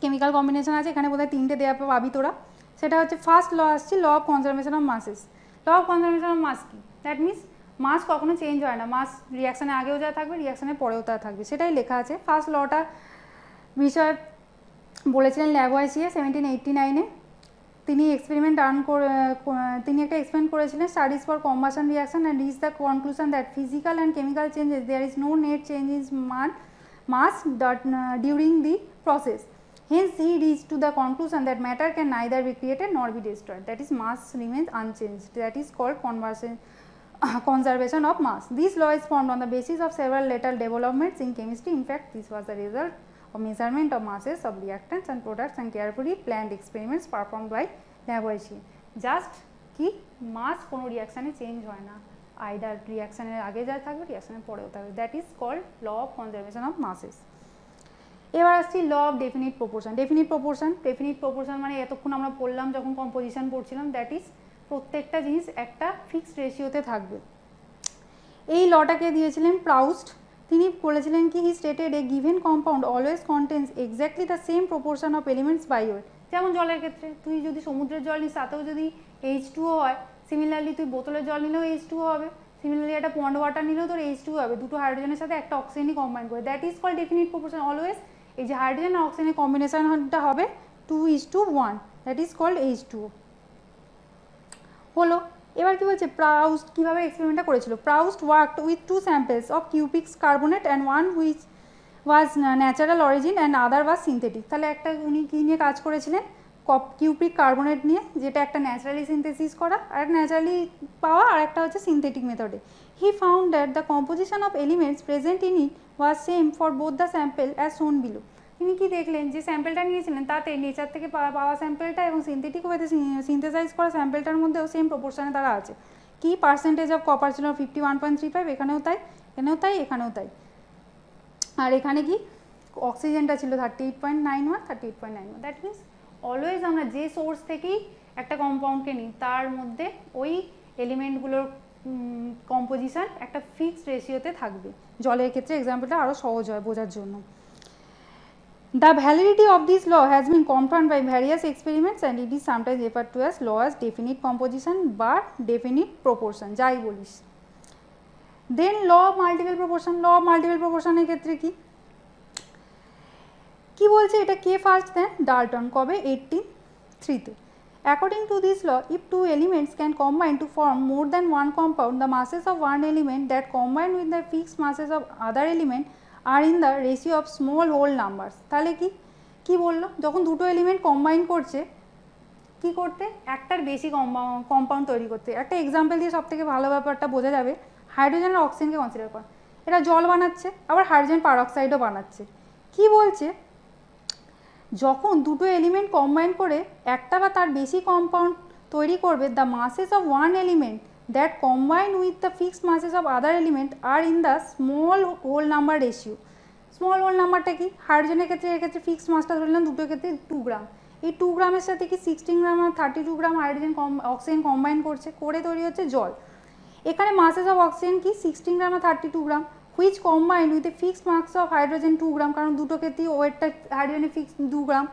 A: কেমিক্যাল কম্বিনেশন আছে, এখানে বোধহয় 3টে দেওয়া পাবি তোরা। সেটা হচ্ছে ফার্স্ট ল আসছে law of conservation of masses. Law of conservation of mass কি, দ্যাট মিনস মাস কখনো চেঞ্জ হয় না, মাস রিয়াকশানে আগেও যা থাকবে রিয়াকশানের পরেও তা থাকবে, সেটাই লেখা আছে। ফার্স্ট লটা বিষয়ে বলেছিলেন ল্যাভয়েসিয়ে 1789-এ। তিনি এক্সপেরিমেন্ট তিনি একটা এক্সপেরিমেন্ট করেছিলেন, studies for combustion reaction and reach the conclusion that physical and chemical changes there is no net change is mass during the process. Hence he reached to the conclusion that matter can neither be created nor be destroyed, that is mass remains unchanged, that is called conservation of mass. This law is formed on the basis of several later developments in chemistry. In fact, this was the result of measurement of masses of reactants and products and carefully planned experiments performed by Lavoisier. Just কি মাস কোনো রিয়াকশানে change হয় না, either রিয়াকশানের আগে যা থাকবে রিয়াকশানের পরেও থাকবে, that is called law of conservation of masses. এবার আসছি law of definite proportion. Definite proportion মানে এতক্ষণ আমরা পড়লাম যখন কম্পোজিশন পড়ছিলাম, দ্যাট ইজ প্রত্যেকটা জিনিস একটা ফিক্সড রেশিওতে থাকবে। এই লটাকে দিয়েছিলেন প্রাউস্ট। তিনি বলেছিলেন কি, he stated a given compound always contains exactly the same proportion of elements by weight. যেমন জলের ক্ষেত্রে তুই যদি সমুদ্রের জল নিস তাতেও যদি H2O হয়, সিমিলারলি তুই বোতলের জল নিলেও H2O হবে, সিমিলারলি একটা পন্ড ওয়াটার নিলেও তোর H2O হবে, দুটো হাইড্রোজেনের সাথে একটা অক্সিজেনই কম্বাইন করে, that is called definite proportion. Always এই যে হাইড্রোজেন আর অক্সিজেনের কম্বিনেশনটা হবে 2:1, দ্যাট ইজ কল্ড H2O হলো। এবার কি বলছে, প্রাউস্ট কীভাবে এক্সপেরিমেন্টটা করেছিল। Proust worked with 2 samples of কিউপিক carbonate and one which was natural origin and other was synthetic. তাহলে একটা উনি কী নিয়ে কাজ করেছিলেন, কিউপিক কার্বনেট নিয়ে, যেটা একটা ন্যাচারালি সিনথেসিস করা, আর একটা ন্যাচারালি পাওয়া, আর একটা হচ্ছে সিনথেটিক মেথডে। He found that the composition of elements present in it was same for both the sample as শোন বিলো। তিনি কি দেখলেন, যে স্যাম্পলটা নিয়েছিলেন তাতে নেচার থেকে পাওয়া স্যাম্পলটা এবং সিনথেটিক ওয়েতে সিনথেসাইজ করা স্যাম্পলটার মধ্যেও সেম প্রপোর্শনে তারা আছে। কি পার্সেন্টেজ অফ কপার ছিল 51.35, এখানেও তাই, এখানেও তাই, এখানেও তাই। আর এখানে কি অক্সিজেনটা ছিল 38.91, দ্যাট মিনস অলওয়েজ আমরা যে সোর্স থেকেই একটা কম্পাউন্ডকে নিই তার মধ্যে ওই এলিমেন্টগুলোর কম্পোজিশন একটা ফিক্সড রেশিওতে থাকবে। জলের ক্ষেত্রে এক্সাম্পলটা আরও সহজ হয় বোঝার জন্য। The validity of this law has been confirmed by various experiments and it is sometimes referred to as law as definite composition বা definite proportion, যাই বলিস। Then law of multiple proportion, law of multiple proportion এর ক্ষেত্রে কি বলছে, এটা কে first দেন, Dalton, কবে 1803-তে। According to this law, if two elements can combine to form more than one compound, the masses of one element that combine with the fixed masses of other element are in the ratio of small whole numbers. তাহলে কি কি বললো, যখন দুটো element combine করছে কি করতে, একটার বেশি কম্পাউন্ড তৈরি করতে। একটা এক্সাম্পল দিয়ে সব থেকে ভালো ব্যাপারটা বোঝা যাবে। হাইড্রোজেন আর অক্সিজেনকে কনসিডার কর, এরা জল বানাচ্ছে, আবার হাইড্রোজেন পারঅক্সাইডও বানাচ্ছে। কি বলছে, যখন দুটো এলিমেন্ট কম্বাইন করে একটা বা তার বেশি কম্পাউন্ড তৈরি করবে, the masses of one element that combine with the fixed masses of other element are in the small whole number ratio. Small whole নাম্বারটা কি, হাইড্রোজেনের ক্ষেত্রে এর ক্ষেত্রে ফিক্সড মাসটা ধরলাম দুটোর ক্ষেত্রে 2 গ্রাম। এই 2 গ্রামের সাথে কি 16 গ্রাম আর 32 গ্রাম হাইড্রোজেন অক্সিজেন কম্বাইন করছে, করে তৈরি হচ্ছে জল। এখানে মাসেস অফ অক্সিজেন কি 16 গ্রাম আর 32 gram, which combined with a fixed mass of hydrogen 2 gram, কারণ দুটো ক্ষেত্রেই ওয়েটটা হাইড্রোজেনের fixed 2 gram.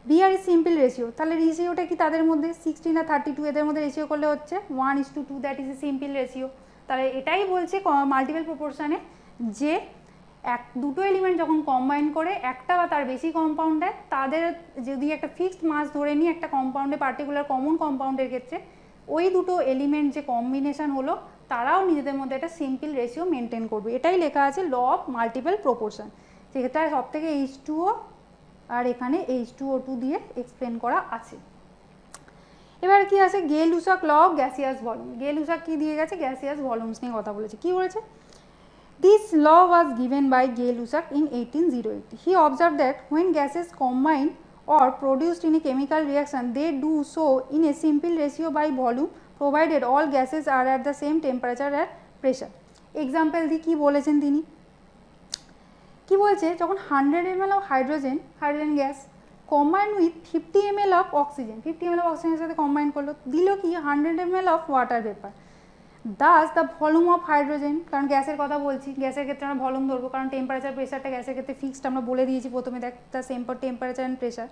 A: Bear is simple ratio, তাহলে রেশিওটা কি তাদের মধ্যে 16 আর 32 এদের মধ্যে রেশিও করলে হচ্ছে 1:2, that is a simple ratio. তাহলে এটাই বলছে মাল্টিপল প্রপোর্শনে যে দুটো এলিমেন্ট যখন কম্বাইন করে একটা বা তার বেশি কম্পাউন্ড দেয়, তাদের যদি একটা ফিক্সড মাস ধরে নিই একটা কম্পাউন্ডে, পার্টিকুলার কমন কম্পাউন্ডের ক্ষেত্রে ওই দুটো এলিমেন্ট যে কম্বিনেশন হলো তারাও নিজেদের মধ্যে একটা সিম্পল রেশিও মেনটেন করবে। এটাই লেখা আছে ল অফ মাল্টিপল প্রপোর্শন। সেক্ষেত্রে সব থেকে H2O আর এখানে H2O2 দিয়ে এক্সপ্লেন করা আছে। এবার কি আছে, গে-লুসাক ল অফ গ্যাসিয়াস ভলিউম। গে-লুসাক কি দিয়ে গেছে, গ্যাসিয়াস ভলিউমস নিয়ে কথা বলেছে। কি বলেছে, this law was given by Gay-Lussac in 1808. He observed that when gases combine or produced in a chemical reaction, they do so in a simple ratio by volume, provided all gases are at the same temperature and pressure. Example দি কি বলেছেন তিনি, কি বলছে, যখন 100 ml of hydrogen gas combine with 50 ml of oxygen, 50 ml of অক্সিজেনের সাথে combine করলো, দিল কি 100 ml of water vapour. Das the volume of hydrogen, কারণ গ্যাসের কথা বলছি, গ্যাসের ক্ষেত্রে আমরা ভলিউম ধরবো, কারণ টেম্পারেচার প্রেশারটা গ্যাসের ক্ষেত্রে ফিক্সড আমরা বলে দিয়েছি প্রথমে, দেখ the same for temperature and pressure.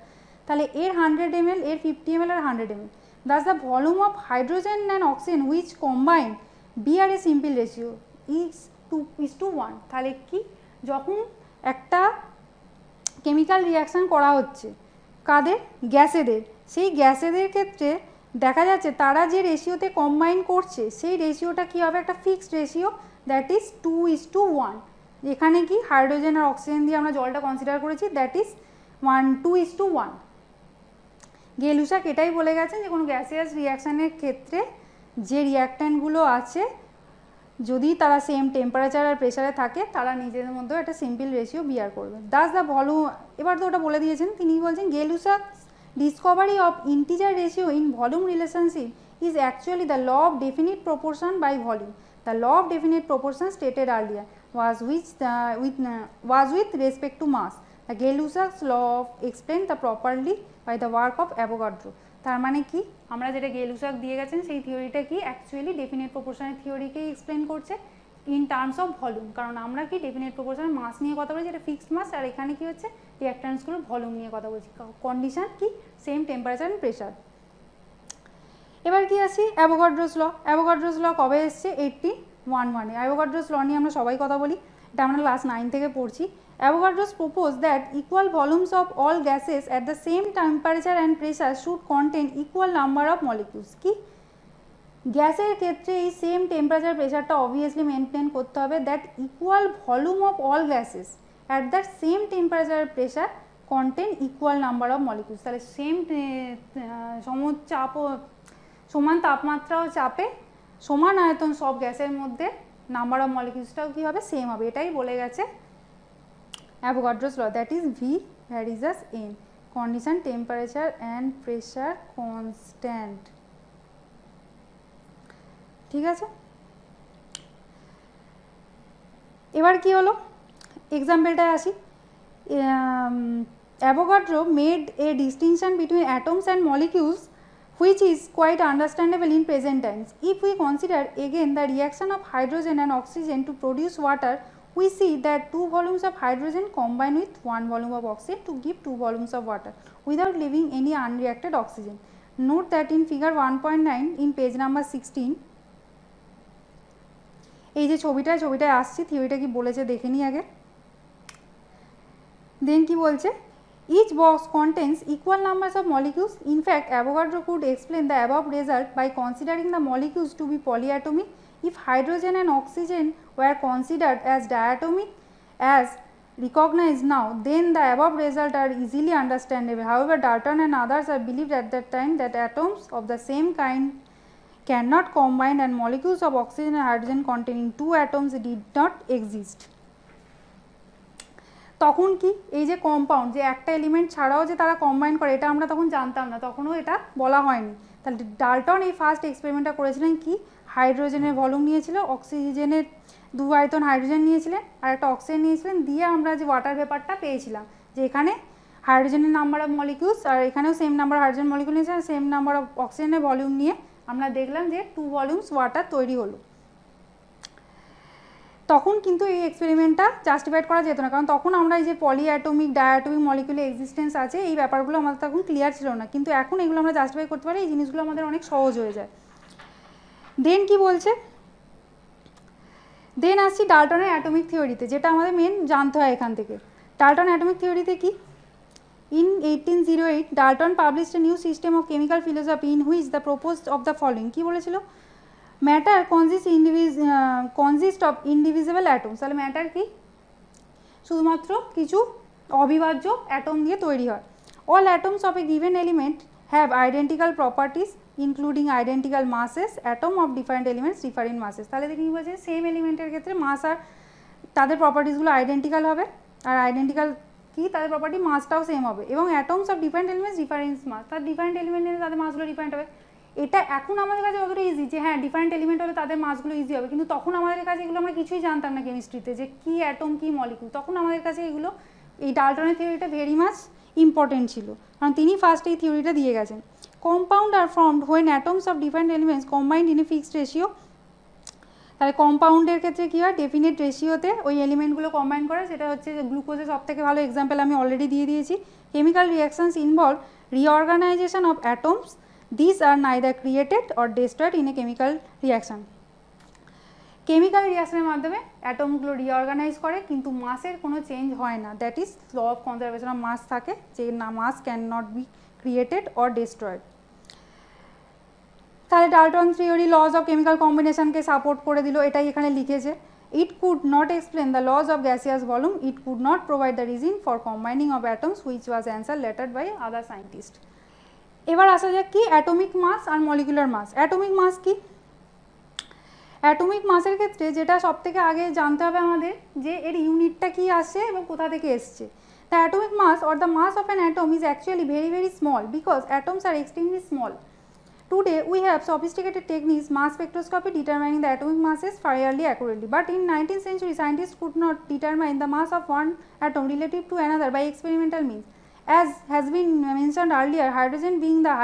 A: তাহলে এর 100 ml, এর 50 ml আর 100 ml। Thus the volume of hydrogen and oxygen which combine be are a simple ratio is to 1। তাহলে কি, যখন একটা কেমিক্যাল রিয়াকশান করা হচ্ছে কাদের, গ্যাসেদের, সেই গ্যাসেদের ক্ষেত্রে দেখা যাচ্ছে তারা যে রেশিওতে কম্বাইন করছে সেই রেশিওটা কী হবে, একটা ফিক্সড রেশিও, দ্যাট ইজ 2:1। এখানে কি হাইড্রোজেন আর অক্সিজেন দিয়ে আমরা জলটা কনসিডার করেছি, দ্যাট ইজ 2:1। গে-লুসাক এটাই বলে গেছেন যে কোনো গ্যাসিয়াস রিয়াকশানের ক্ষেত্রে যে রিয়াক্ট্যান্টগুলো আছে যদি তারা সেম টেম্পারেচার আর প্রেশারে থাকে তারা নিজেদের মধ্যেও একটা সিম্পল রেশিও বিয়ার করবে। দাস দ্য ভলিউম, এবার তো ওটা বলে দিয়েছেন, তিনি বলছেন গে-লুসাক discovery of integer ratio in volume relationship is actually the law of definite proportion by volume. The law of definite proportion stated earlier was with respect to mass. The Gay-Lussac's law explained the properly by the work of Avogadro. তার মানে কি, আমরা যেটা গে-লুসাক দিয়ে গেছেন সেই থিওরিটা কি অ্যাকচুয়ালি ডেফিনেট প্রপোর্শনের থিওরিকেই এক্সপ্লেন করছে ইন টার্মস অফ ভলিউম, কারণ আমরা কি ডেফিনেট প্রপোর্শনের মাস নিয়ে কথা বলছি, যেটা ফিক্সড মাস, আর এখানে কি হচ্ছে রিঅ্যাকট্যান্টসগুলোর ভলিউম নিয়ে কথা বলছি, কন্ডিশন কি সেম টেম্পারেচার অ্যান্ড প্রেশার। এবার কি আসি, অ্যাভোগাড্রোস ল। অ্যাভোগাড্রোস ল কবে এসছে, 1811। অ্যাভোগাড্রোস ল নিয়ে আমরা সবাই কথা বলি, এটা আমরা ক্লাস 9 থেকে পড়ছি। Avogadro's proposed that equal volumes of all gases at the same temperature and pressure should contain equal number of molecules. কি গ্যাসের ক্ষেত্রে এই সেম টেম্পারেচার প্রেশারটা অবভিয়াসলি মেনটেন করতে হবে, that equal volume of all gases at the same temperature pressure contain equal number of molecules. তাহলে same সমান তাপমাত্রা ও চাপে সমান আয়তন সব গ্যাসের মধ্যে নাম্বার অফ মলিকিউলসটাও কী হবে, সেম হবে। এটাই বলে গেছে Avogadro's law, that is V varies as N, condition temperature and pressure constant। ঠিক আছে, এবার কি হলো এক্সাম্পলটায় আসি। Avogadro made a distinction between atoms and molecules which is quite understandable in present times. If we consider again the reaction of hydrogen and oxygen to produce water, we see that 2 volumes of hydrogen combine with 1 volume of oxygen to give 2 volumes of water without leaving any unreacted oxygen. Note that in figure 1.9 in page number 16, এই যে ছবিটায় আসছি, থিওরিটা কি বলেছে দেখে নিই আগে। দেন কি বলছে, each box contains equal numbers of molecules. In fact, Avogadro could explain the above result by considering the molecules to be polyatomic. If hydrogen and oxygen were considered as diatomic, as recognized now, then the above results are easily understandable. However, Dalton and others are believed at that time that atoms of the same kind cannot combine and molecules of oxygen and hydrogen containing two atoms did not exist. তখন কি এই যে compound যে একটা element ছাড়াও যে তারা combine করে এটা আমরা তখন জানতাম না, তখনও এটা বলা হয়নি। তাহলে ডাল্টন এই ফার্স্ট এক্সপেরিমেন্টটা করেছিলেন কি, হাইড্রোজেনের ভলিউম নিয়েছিল, অক্সিজেনের 2 আয়তন হাইড্রোজেন নিয়েছিলেন আর একটা অক্সিজেন নিয়েছিলেন, দিয়ে আমরা যে ওয়াটার ভেপারটা পেয়েছিলাম যে এখানে হাইড্রোজেনের নাম্বার অফ মলিকিউলস আর এখানেও সেম নাম্বার হাইড্রোজেন মলিকিউল নিয়েছে, সেম নাম্বার অফ অক্সিজেনের ভলিউম নিয়ে আমরা দেখলাম যে 2 ভলিউমস ওয়াটার তৈরি হলো। তখন কিন্তু এই এক্সপেরিমেন্টটা জাস্টিফাইড করা যেত না, কারণ তখন আমরা এই যে পলি অ্যাটমিক ডায়াটমিক মলিকুলার এক্সিস্টেন্স আছে এই ব্যাপারগুলো আমাদের তখন ক্লিয়ার ছিল না, কিন্তু এখন এগুলো আমরা জাস্টিফাই করতে পারি, এই জিনিসগুলো আমাদের অনেক সহজ হয়ে যায়। দেন কি বলছে, দেন আসছি ডাল্টনের অ্যাটমিক থিওরিতে, যেটা আমাদের মেন জানতে হয় এখান থেকে। ডাল্টন অ্যাটমিক থিওরিতে কি, in 1808 Dalton published a new system of chemical philosophy in which the proposed of the following, কি বলেছিল, ম্যাটার কনজিস্ট অফ ইন্ডিভিজিবল অ্যাটমস। তাহলে ম্যাটার কি, শুধুমাত্র কিছু অবিভাজ্য অ্যাটম দিয়ে তৈরি হয়। All atoms of a given element have identical properties including identical মাসেস, atom of different elements different মাসেস। তাহলে দেখি বলছে সেম এলিমেন্টের ক্ষেত্রে মাস আর তাদের প্রপার্টিসগুলো আইডেন্টিক্যাল হবে, আর আইডেন্টিক্যাল কি তাদের প্রপার্টি মাসটাও সেম হবে, এবং atoms of different elements difference mass, তার ডিফারেন্ট এলিমেন্ট নিয়ে তাদের মাসগুলো ডিফারেন্ট হবে। এটা এখন আমাদের কাছে যতটা ইজি যে হ্যাঁ ডিফারেন্ট এলিমেন্ট হলে তাদের মাসগুলো ইজি হবে, কিন্তু তখন আমাদের কাছে এগুলো আমরা কিছুই জানতাম না কেমিস্ট্রিতে, যে কী অ্যাটম কী মলিকিউল। তখন আমাদের কাছে এগুলো এই ডাল্টনের থিওরিটা ভেরি মাচ ইম্পর্টেন্ট ছিল, কারণ তিনি ফার্স্ট এই থিওরিটা দিয়ে গেছেন। Compound are formed when atoms of different elements combined in a fixed ratio. তাহলে কম্পাউন্ডের ক্ষেত্রে কী হয়, ডেফিনেট রেশিওতে ওই এলিমেন্টগুলো কম্বাইন করে, সেটা হচ্ছে গ্লুকোজের সব থেকে ভালো এক্সাম্পল আমি অলরেডি দিয়ে দিয়েছি। Chemical reactions involve reorganisation of atoms, these are neither created or destroyed in a chemical reaction. Chemical রিয়াকশনের মাধ্যমে অ্যাটমগুলো রিঅর্গানাইজ করে, কিন্তু মাসের কোনো চেঞ্জ হয় না, that is law of conservation of mass থাকে, যে না mass can not be created or destroyed. তাহলে Dalton theory laws of chemical কম্বিনেশনকে সাপোর্ট করে দিল, এটাই এখানে লিখেছে। It could not explain the laws of gaseous volume, it could not provide the reason for combining of atoms which was answer later by other scientist. এবার আসা যাক কি অ্যাটমিক মাস আর মলিকুলার মাস। অ্যাটমিক মাস কি, atomic মাসের ক্ষেত্রে যেটা সব থেকে আগে জানতে হবে আমাদের যে এর ইউনিটটা কি আসছে এবং কোথা থেকে এসছে। The atomic mass or the mass of an atom is actually very very small because atoms are extremely small. Today we have sophisticated techniques, mass spectroscopy, determining the atomic masses fairly accurately. But in 19th century, scientists could not determine the mass of one atom relative to another by experimental means. As has been mentioned earlier, hydrogen being the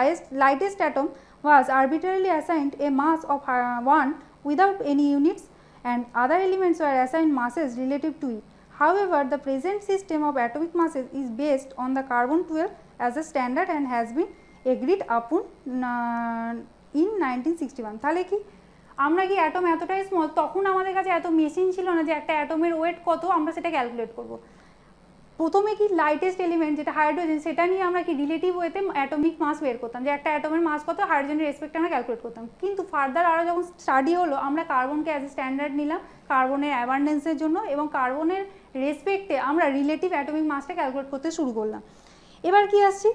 A: lightest atom was arbitrarily assigned a mass of 1 without any units, and other elements were assigned masses relative to it. However, the present system of atomic masses is based on the carbon-12 as a standard and has been agreed upon in 1961. তাহলে কি আমরা কি atom এতটাই small, তখন আমাদের কাছে এত machine ছিল না যে একটা অ্যাটমের ওয়েট কত আমরা সেটা ক্যালকুলেট করব। প্রথমে কি লাইটেস্ট এলিমেন্ট যেটা হাইড্রোজেন, সেটা নিয়ে আমরা কি রিলেটিভ ওয়েতে অ্যাটমিক মাস বের করতাম, যে একটা অ্যাটমের মাস কত হাইড্রোজেনের রেসপেক্টে আমরা ক্যালকুলেট করতাম। কিন্তু ফার্দার আরও যখন স্টাডি হলো আমরা কার্বনকে অ্যাজ এ স্ট্যান্ডার্ড নিলাম কার্বনের অ্যাবান্ডেন্সের জন্য, এবং কার্বনের রেসপেক্টে আমরা রিলেটিভ অ্যাটমিক মাসটা ক্যালকুলেট করতে শুরু করলাম। এবার কি আসছি,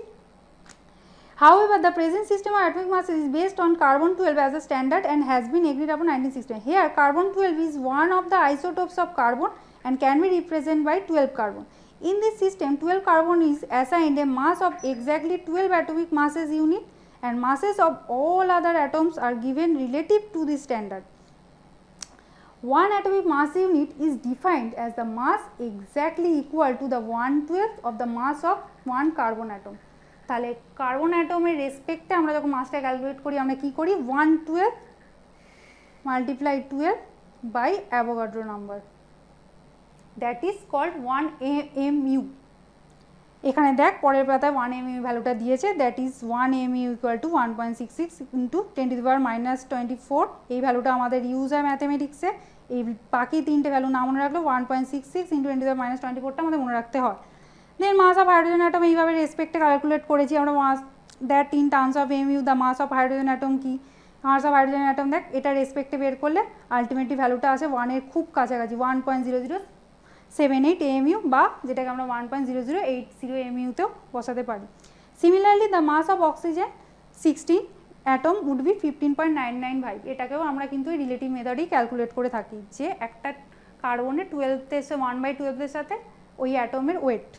A: however the present system of atomic masses is based on carbon-12 as a standard and has been agreed upon 1960. Here carbon-12 is one of the isotopes of carbon and can be represented by 12 carbon. In this system 12 carbon is assigned a mass of exactly 12 atomic masses unit, and masses of all other atoms are given relative to this standard. One atomic mass unit is defined as the mass exactly equal to the 1/12 of the mass of one carbon atom. তাহলে carbon অ্যাটমের রেসপেক্টে আমরা যখন মাসটা calculate করি আমরা কি করি, 1/12 multiply 12 by Avogadro number, that is called 1 mu। এখানে দেখ পরের পাতায় 1 mu ভ্যালুটা দিয়েছে, that is 1 mu equal to 1.66 into 10⁻⁻24। এই ভ্যালুটা আমাদের ইউজ হয় ম্যাথামেটিক্সে। এই বাকি তিনটে ভ্যালু না মনে রাখলেও 1.66 ইন্টু 10⁻⁻24টা আমাদের মনে রাখতে হয়। Then mass of hydrogen atom এইভাবে রেসপেক্টে ক্যালকুলেট করেছি আমরা, mass that in terms of mu the mass of hydrogen atom কি, মাস অফ হাইড্রোজেন অ্যাটম দেখ এটা রেসপেক্টে বের করলে আলটিমেটলি ভ্যালুটা আসে 1 এর খুব কাছাকাছি 1.00 1.78 AMU বা যেটাকে আমরা 1.0080 AMU তেও বসাতে পারি। Similarly the mass of oxygen 16 atom would be 15.995। এটাকেও আমরা কিন্তু রিলেটিভ মেথডেই ক্যালকুলেট করে থাকি যে একটা কার্বনের 1/12 সাথে ওই অ্যাটমের ওয়েট।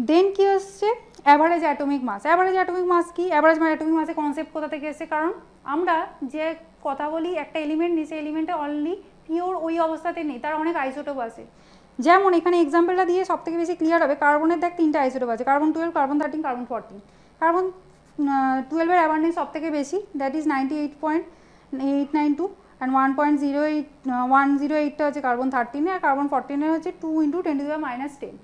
A: দেন কি হচ্ছে average atomic mass. Average atomic mass কি? অ্যাভারেজ অ্যাটমিক মাসের কনসেপ্ট কোথা থেকে এসেছে? কারণ আমরা যে কথা বলি একটা এলিমেন্ট নিই, সেই এলিমেন্টটা অনলি পিওর ওই অবস্থাতে নেই, তার অনেক আইসোটোপ আছে। যেমন এখানে এক্সাম্পলটা দিয়ে সব থেকে বেশি ক্লিয়ার হবে। কার্বনের দেখ 3টে আইসোটোপ আছে, কার্বন 12, কার্বন 13, কার্বন 14। কার্বন 12-এর অ্যাবান্ডেন্স সব থেকে বেশি, দ্যাট ইজ 98.892 অ্যান্ড 1.108টা হচ্ছে কার্বন 13-এ, আর কার্বন 14-এর হচ্ছে 2 × 10⁻10।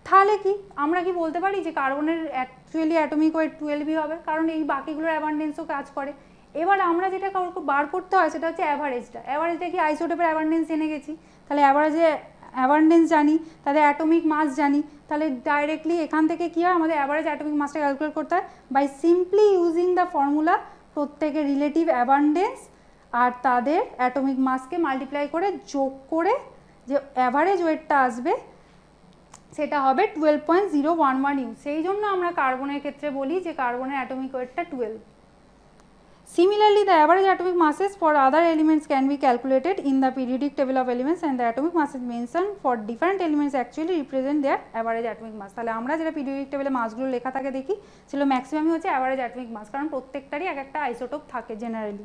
A: তাহলে কি আমরা কি বলতে পারি যে কার্বনের অ্যাকচুয়ালি অ্যাটমিক ওয়েট 12ই হবে? কারণ এই বাকিগুলোর অ্যাবান্ডেন্সও কাজ করে। এবার আমরা যেটা বার করতে হয় সেটা হচ্ছে অ্যাভারেজটা। অ্যাভারেজটা কি? আইসোটোপের অ্যাবান্ডেন্স জেনে গেছি, তাহলে অ্যাভারেজে অ্যাবান্ডেন্স জানি, তাদের অ্যাটমিক মাস জানি, তাহলে ডাইরেক্টলি এখান থেকে কী হয়, আমাদের অ্যাভারেজ অ্যাটমিক মাসটা ক্যালকুলেট করতে হয় by simply using the formula প্রত্যেকের রিলেটিভ অ্যাবান্ডেন্স আর তাদের অ্যাটমিক মাসকে মাল্টিপ্লাই করে যোগ করে যে অ্যাভারেজ ওয়েটটা আসবে সেটা হবে 12.011 ইউ। সেই জন্য আমরা কার্বনের ক্ষেত্রে বলি যে কার্বনের অ্যাটমিক ওয়েটটা 12। Similarly, the average atomic masses for other elements can be calculated in the periodic table of elements, and the atomic masses mentioned for different elements actually represent their average atomic mass. তাহলে আমরা যেটা periodic টেবিলে মাসগুলো লেখা থাকে দেখি সেগুলো ম্যাক্সিমামই হচ্ছে অ্যাভারেজ অ্যাটমিক মাস, কারণ প্রত্যেকটারই এক একটা আইসোটোপ থাকে জেনারেলি।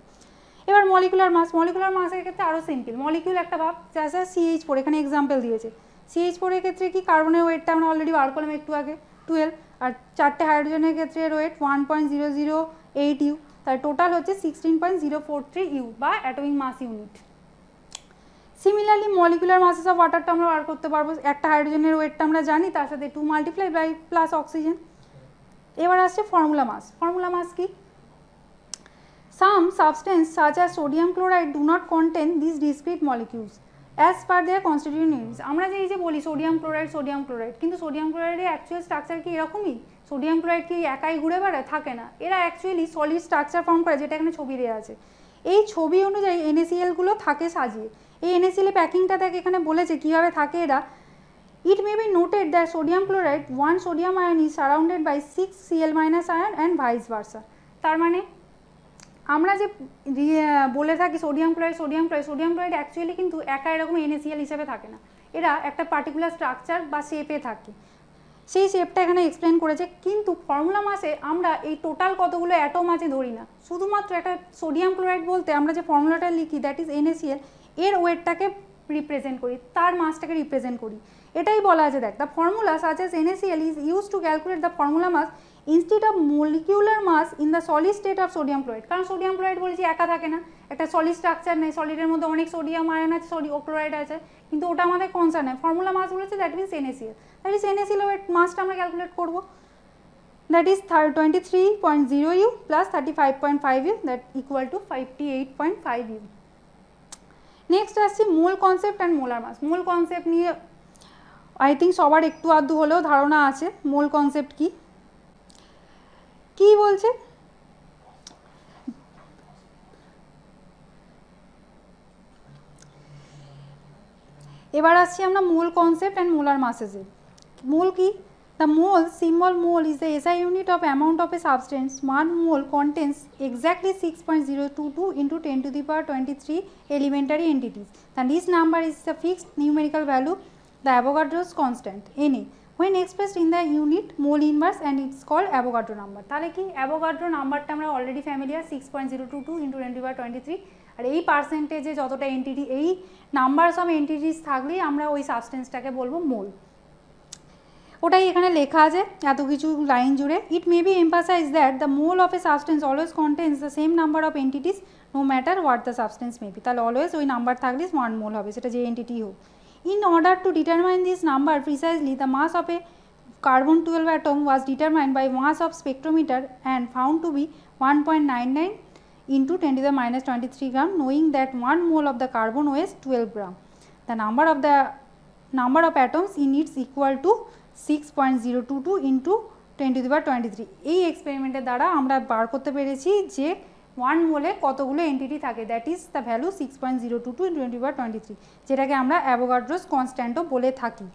A: এবার মলিকুলার মাস। মলিকুলার মাসের ক্ষেত্রে আরও সিম্পল। মলিকিউল একটা ভাব, যা CH4, এখানে এক্সাম্পল দিয়েছে। CH4 এর ক্ষেত্রে কি কার্বনের ওয়েটটা আমরা অলরেডি বার করলাম একটু আগে 12, আর 4টে হাইড্রোজেনের ক্ষেত্রে ওয়েট 1.008 ইউ, তার টোটাল হচ্ছে 16.043 ইউ বা atomic mass unit. Similarly molecular masses of ওয়াটারটা আমরা বার করতে পারবো। একটা হাইড্রোজেনের ওয়েটটা আমরা জানি, তার সাথে 2 মাল্টিপ্লাই বাই প্লাস অক্সিজেন। এবার আসছে ফর্মুলা মাস। ফর্মুলা মাস কি? Some substances such as sodium chloride do not contain these discrete molecules as per their constituent units. আমরা যে এই যে বলি সোডিয়াম ক্লোরাইড, কিন্তু সোডিয়াম ক্লোরাইডের অ্যাকচুয়াল স্ট্রাকচার কি এরকমই? সোডিয়াম ক্লোরাইড কি একাই ঘুরে বেড়ায়? থাকে না, এরা অ্যাকচুয়ালি সলিড স্ট্রাকচার ফর্ম করে, যেটা এখানে ছবি দেওয়া আছে। এই ছবি অনুযায়ী NaCl-গুলো থাকে সাজিয়ে। এই NaCl প্যাকিংটা দেখ এখানে বলেছে কীভাবে থাকে এরা। It may be noted that sodium chloride, one sodium ion is surrounded by 6 Cl- ion and vice versa. তার মানে আমরা যে বলে থাকি সোডিয়াম ক্লোরাইড অ্যাকচুয়ালি কিন্তু একা এরকম NaCl হিসেবে থাকে না, এরা একটা পার্টিকুলার স্ট্রাকচার বা শেপে থাকে। সেই শেপটা এখানে এক্সপ্লেন করেছে। কিন্তু ফর্মুলা মাসে আমরা এই টোটাল কতগুলো অ্যাটম আছে ধরি না, শুধুমাত্র একটা সোডিয়াম ক্লোরাইড বলতে আমরা যে ফর্মুলাটা লিখি দ্যাট ইজ NaCl, এর ওয়েটটাকে রিপ্রেজেন্ট করি, তার মাসটাকে রিপ্রেজেন্ট করি। এটাই বলা আছে, দেখ the formula such as NaCl is use to calculate the formula mass instead of molecular mass in the solid state of sodium chloride. কারণ সোডিয়াম ক্লোরাইড বলেছি একা থাকে না, একটা সলিড স্ট্রাকচার নেই, সলিডের মধ্যে অনেক সোডিয়াম আয়ন আছে, ক্লোরাইড আছে, কিন্তু ওটা আমাদের কনসার্ন নেই। ফর্মুলা মাস বলেছে that means NaCl, that is NaCl weight মাসটা আমরা ক্যালকুলেট করবো, that is 23.0 U plus 35.5 U, that equal to 58.5 U. Next আসছি mole concept and molar mass. Mole concept নিয়ে আই থিঙ্ক সবার একটু আধটু হলেও ধারণা আছে। মোল কনসেপ্ট কি বলছে? এবার আসছি আমরা মোল কনসেপ্ট অ্যান্ড মোলার মাসেসে। মোল কি? The mole, symbol mole, is the SI unit of amount of a substance. 1 mole contains exactly 6.022 into 10 to the power 23 elementary entities. And this number is a fixed numerical value, the Avogadro's constant, Na, when expressed in the unit mole inverse, and it's called Avogadro number. তাহলে কি Avogadro নাম্বারটা আমরা already familiar, 6.022 into 10 to the power 23, আর এই পার্সেন্টেজে যতটা entity, এই numbers of entities থাকলেই আমরা ওই সাবস্টেন্সটাকে বলবো মোল। ওটাই এখানে লেখা আছে এত কিছু লাইন জুড়ে। It may be emphasise that the mole of a substance always contains the same number of entities no matter what the substance may be. তাহলে অলওয়েজ ওই নাম্বার থাকলে 1 মোল হবে, সেটা যে এন্টিটি হোক। In order to determine this number precisely, the mass of a carbon 12 atom was determined by mass of spectrometer and found to be 1.99 into 10 to the minus 23 gram, knowing that 1 mole of the carbon weighs 12 gram. The number of atoms in it is equal to 6.022 into 10 to the power 23. এই এক্সপেরিমেন্টের দ্বারা আমরা বার করতে পেরেছি যে 1 মোলে কতগুলো entity থাকে, দ্যাট ইজ দ্য ভ্যালু 6.022 × 10^23, যেটাকে আমরা অ্যাভোগাড্রোস কনস্ট্যান্টও বলে থাকি।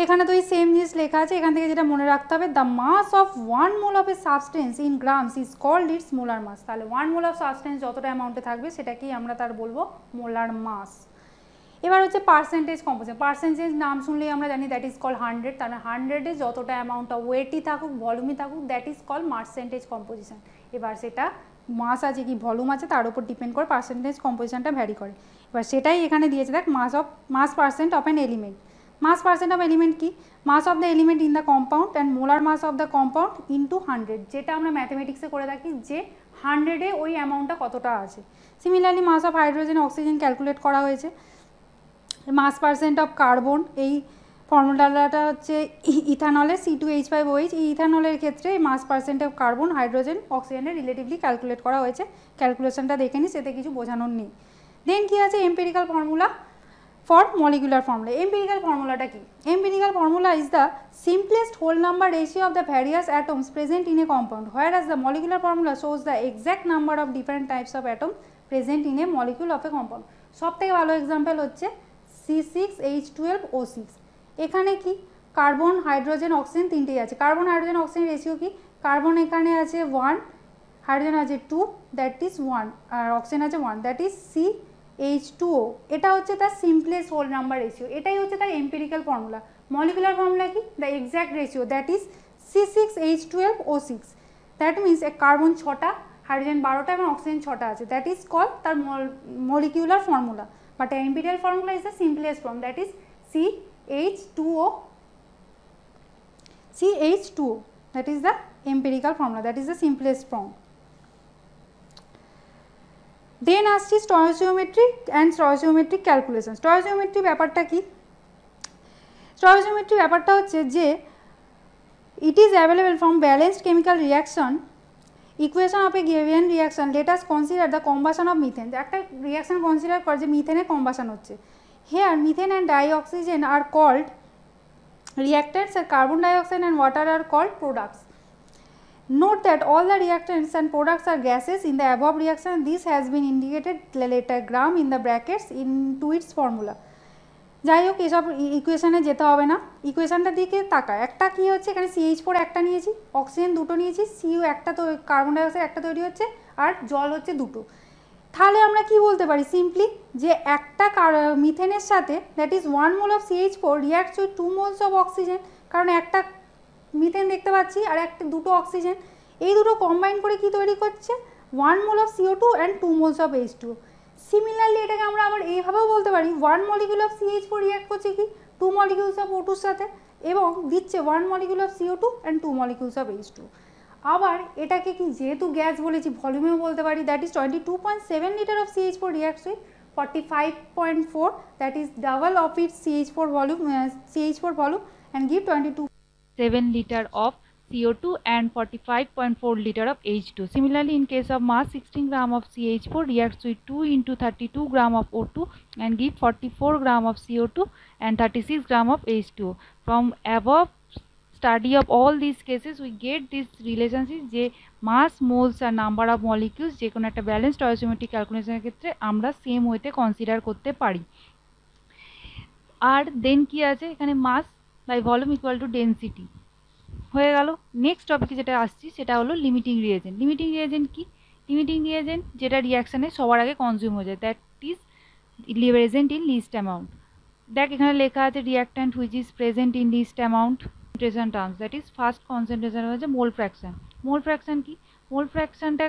A: এখানে তো এই সেম জিনিস লেখা আছে, এখান থেকে যেটা মনে রাখতে হবে, the mass of 1 mole of a substance in grams is called its molar mass. তাহলে 1 মোল অফ সাবস্টেন্স যতটা অ্যামাউন্টে থাকবে সেটাকেই আমরা তার বলবো মোলার মাস। এবার হচ্ছে পার্সেন্টেজ কম্পোজিশন। পার্সেন্টেজ নাম শুনলেই আমরা জানি দ্যাট ইজ কল 100, তাহলে 100-এ যতটা অ্যামাউন্টটা ওয়েটই থাকুক, ভলিউমই থাকুক, that is call percentage composition. এবার সেটা মাস আছে কি ভলিউম আছে তার উপর ডিপেন্ড করে পার্সেন্টেজ কম্পোজিশনটা ভ্যারি করে। এবার সেটাই এখানে দিয়েছে, দেখ mass percent of an element. Mass percent of element কি, mass of the element in the compound and molar mass of the compound into 100, যেটা আমরা ম্যাথমেটিক্সে করে থাকি যে 100-এ ওই অ্যামাউন্টটা কতটা আছে। Similarly mass of hydrogen oxygen calculate করা হয়েছে। মাস পার্সেন্ট অফ কার্বন, এই ফর্মুলাটা হচ্ছে ইথানলের C2H5OH, এই ইথানলের ক্ষেত্রে মাস পার্সেন্ট অফ কার্বন, হাইড্রোজেন, অক্সিজেনের রিলেটিভলি ক্যালকুলেট করা হয়েছে। ক্যালকুলেশনটা দেখে নিই, সেতে কিছু বোঝানোর নেই। দেন কি আছে empirical formula for molecular formula. Empirical ফর্মুলাটা কি, empirical formula is the simplest whole number ratio of the various atoms present in a compound, whereas the molecular formula shows the exact number of different types of atom present in a molecule of a compound. সব থেকে ভালো example হচ্ছে C6H12O6। এখানে কি carbon, hydrogen, oxygen তিনটেই আছে। Carbon, hydrogen, oxygen ratio কি, carbon এখানে আছে 1, হাইড্রোজেন আছে 2, দ্যাট ইজ 1, আর অক্সিজেন আছে 1, দ্যাট ইজ CH2O। এটা হচ্ছে তার সিম্পলেস্ট হোল নাম্বার রেশিও, এটাই হচ্ছে তার এম্পিরিক্যাল ফর্মুলা। মলিকুলার ফর্মুলা কি, the exact ratio, that is C6H12O6। That means carbon 6টা, হাইড্রোজেন 12টা এবং অক্সিজেন 6টা আছে, দ্যাট ইজ কল তার molecular formula. But the imperial formula is the simplest form, that is CH2O. That is the empirical formula, that is the simplest form. Then আসছি stoichiometric and stoichiometric calculation. Stoichiometry ব্যাপারটা কি, stoichiometry ব্যাপারটা হচ্ছে যে it is available from balanced chemical reaction equation of a given reaction. Let us consider the combustion of methane. একটা reaction consider করে যে মিথেনের combustion হচ্ছে। Here methane and dioxygen are called reactants and carbon dioxide and water are called products. Note that all the reactants and products are gases in the above reaction. This has been indicated later gram in the brackets into its formula. যাই হোক এসব ইকুয়েশানে যেতে হবে না, ইকুয়েশানটার দিকে তাকা। একটা কী হচ্ছে, এখানে CH4 একটা নিয়েছি, অক্সিজেন দুটো নিয়েছি, CO একটা, তো কার্বন ডাইঅক্সাইড একটা তৈরি হচ্ছে, আর জল হচ্ছে দুটো। তাহলে আমরা কি বলতে পারি সিম্পলি, যে একটা মিথেনের সাথে that is 1 mole of CH4 reacts with 2 moles of oxygen, কারণ একটা মিথেন দেখতে পাচ্ছি আর দুটো অক্সিজেন, এই দুটো কম্বাইন করে কি তৈরি করছে, 1 mole of CO2 and 2 moles of H2O। Similarly এটাকে আমরা আবার এইভাবেও বলতে পারি, 1 মলিকিউল অফ CH4 রিয়াক্ট করছে কি 2 মলিকিউলস অফ O2 এর সাথে, এবং দিচ্ছে 1 molecule of CO2 and 2 molecules of H2O। আবার এটাকে কি যেহেতু গ্যাস বলেছি ভলিউমেও বলতে পারি, that is 22.7 litre of CH4 reacts with 45.4, that is double of its CH4 volume and give 22.7 litre of CO2 and 45.4 liter of H2. Similarly, in case of mass, 16 gram of CH4 reacts with 2 into 32 gram of O2 and give 44 gram of CO2 and 36 gram of H2O. From above study of all these cases, we get this relationship যে mass, moles আর number of molecules যে কোনো একটা balance stoichiometric ক্যালকুলেশনের ক্ষেত্রে আমরা same ওয়েতে consider করতে পারি। আর দেন কি আছে এখানে, mass by volume equal to density হয়ে গেল। নেক্সট টপিকে যেটা আসছি সেটা হলো লিমিটিং রিয়েজেন্ট। লিমিটিং রিয়েজেন্ট কি, লিমিটিং রিয়েজেন্ট যেটা রিয়াকশানে সবার আগে কনজিউম হয়ে যায়, that is present in least amount. দেখ এখানে লেখা আছে reactant which is present in least amount concentration terms, that is first concentration হচ্ছে মোল ফ্র্যাকশন। মোল ফ্র্যাকশন কি, মোল ফ্র্যাকশনটা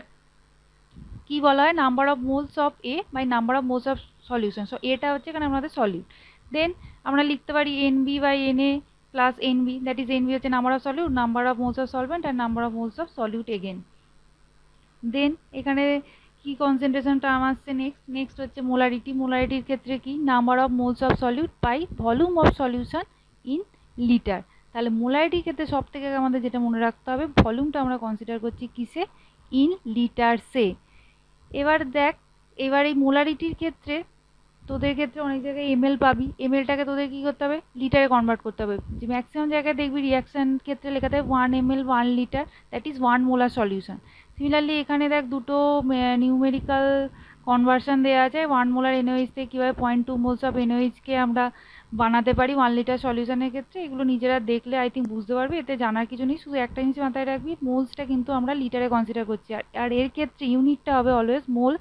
A: কি বলা হয়, number of moles of A by number of moles of solution. So এটা হচ্ছে এখানে আমাদের সলিউট। দেন আমরা লিখতে পারি NB by NA plus NB, that is NB হচ্ছে number of solute, number of moles of solvent and number of moles of solute again. Then এখানে কি কনসেন্ট্রেশন টার্ম আসছে নেক্সট হচ্ছে মোলারিটি। মোলারিটির ক্ষেত্রে কি, number of moles of solute by volume of solution in litre. তাহলে মোলারিটির ক্ষেত্রে সব থেকে আমাদের যেটা মনে রাখতে হবে, ভলিউমটা আমরা কনসিডার করছি কিসে, ইন লিটারসে। এবার দেখ, এবার এই মোলারিটির ক্ষেত্রে
B: তোদের ক্ষেত্রে অনেক জায়গায় এমএল পাবি, এমএলটাকে তোদের কী করতে হবে, লিটারে কনভার্ট করতে হবে। যে ম্যাক্সিমাম জায়গায় দেখবি রিয়াকশান ক্ষেত্রে লেখা থাকে 1 ml 1 litre, that is 1 molar solution. Similarly এখানে দেখ দুটো নিউমেরিক্যাল কনভার্সন দেওয়া আছে, 1 মোলার এনওএইচ থেকে কীভাবে 0.2 মোলস অফ এনওএইচকে আমরা বানাতে পারি 1 লিটার সলিউশনের ক্ষেত্রে। এগুলো নিজেরা দেখলে আই থিঙ্ক বুঝতে পারবি, এতে জানার কিছু নেই। শুধু একটা জিনিস মাথায় রাখবি, মোলসটা কিন্তু আমরা লিটারে কনসিডার করছি, আর এর ক্ষেত্রে ইউনিটটা হবে অলওয়েজ মোল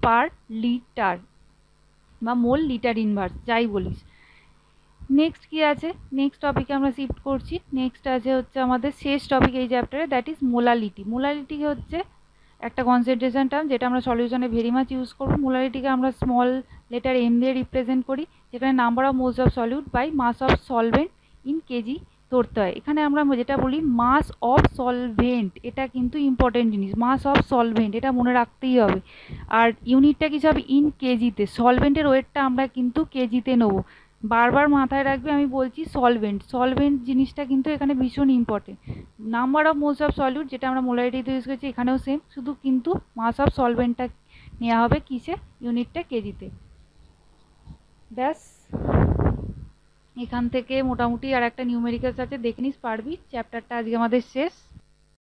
B: পার লিটার বা মোল লিটার ইনভার্স, যাই বলিস। নেক্সট কি আছে, নেক্সট টপিকে আমরা শিফট করছি। নেক্সট আছে হচ্ছে আমাদের শেষ টপিক এই চ্যাপ্টারে, দ্যাট ইজ মোলালিটি। মোলালিটি হচ্ছে একটা কনসেন্ট্রেশন টার্ম যেটা আমরা সলিউশনে ভেরি মাচ ইউজ করবো। মোলারিটিকে আমরা স্মল লেটার এম দিয়ে রিপ্রেজেন্ট করি, যেখানে number of moles of solute by mass of solvent in KG ধরতে হয়। এখানে আমরা যেটা বলি মাস অফ সলভেন্ট, এটা কিন্তু ইম্পর্টেন্ট জিনিস, মাস অফ সলভেন্ট এটা মনে রাখতেই হবে। আর ইউনিটটা কিছু হবে ইন কেজিতে, সলভেন্টের ওয়েটটা আমরা কিন্তু কেজিতে নেবো। বারবার মাথায় রাখবে আমি বলছি সলভেন্ট, সলভেন্ট জিনিসটা কিন্তু এখানে ভীষণ important. Number of moles of solute যেটা আমরা মোলারিটিতে ইউজ করছি এখানেও সেম, শুধু কিন্তু মাস অফ সলভেন্টটা নেওয়া হবে কিসে, ইউনিটটা কেজিতে। ব্যাস, এখান থেকে মোটামুটি আর একটা নিউমেরিক্যালস আছে দেখে নিস, পারবি। চ্যাপ্টারটা আজকে আমাদের শেষ।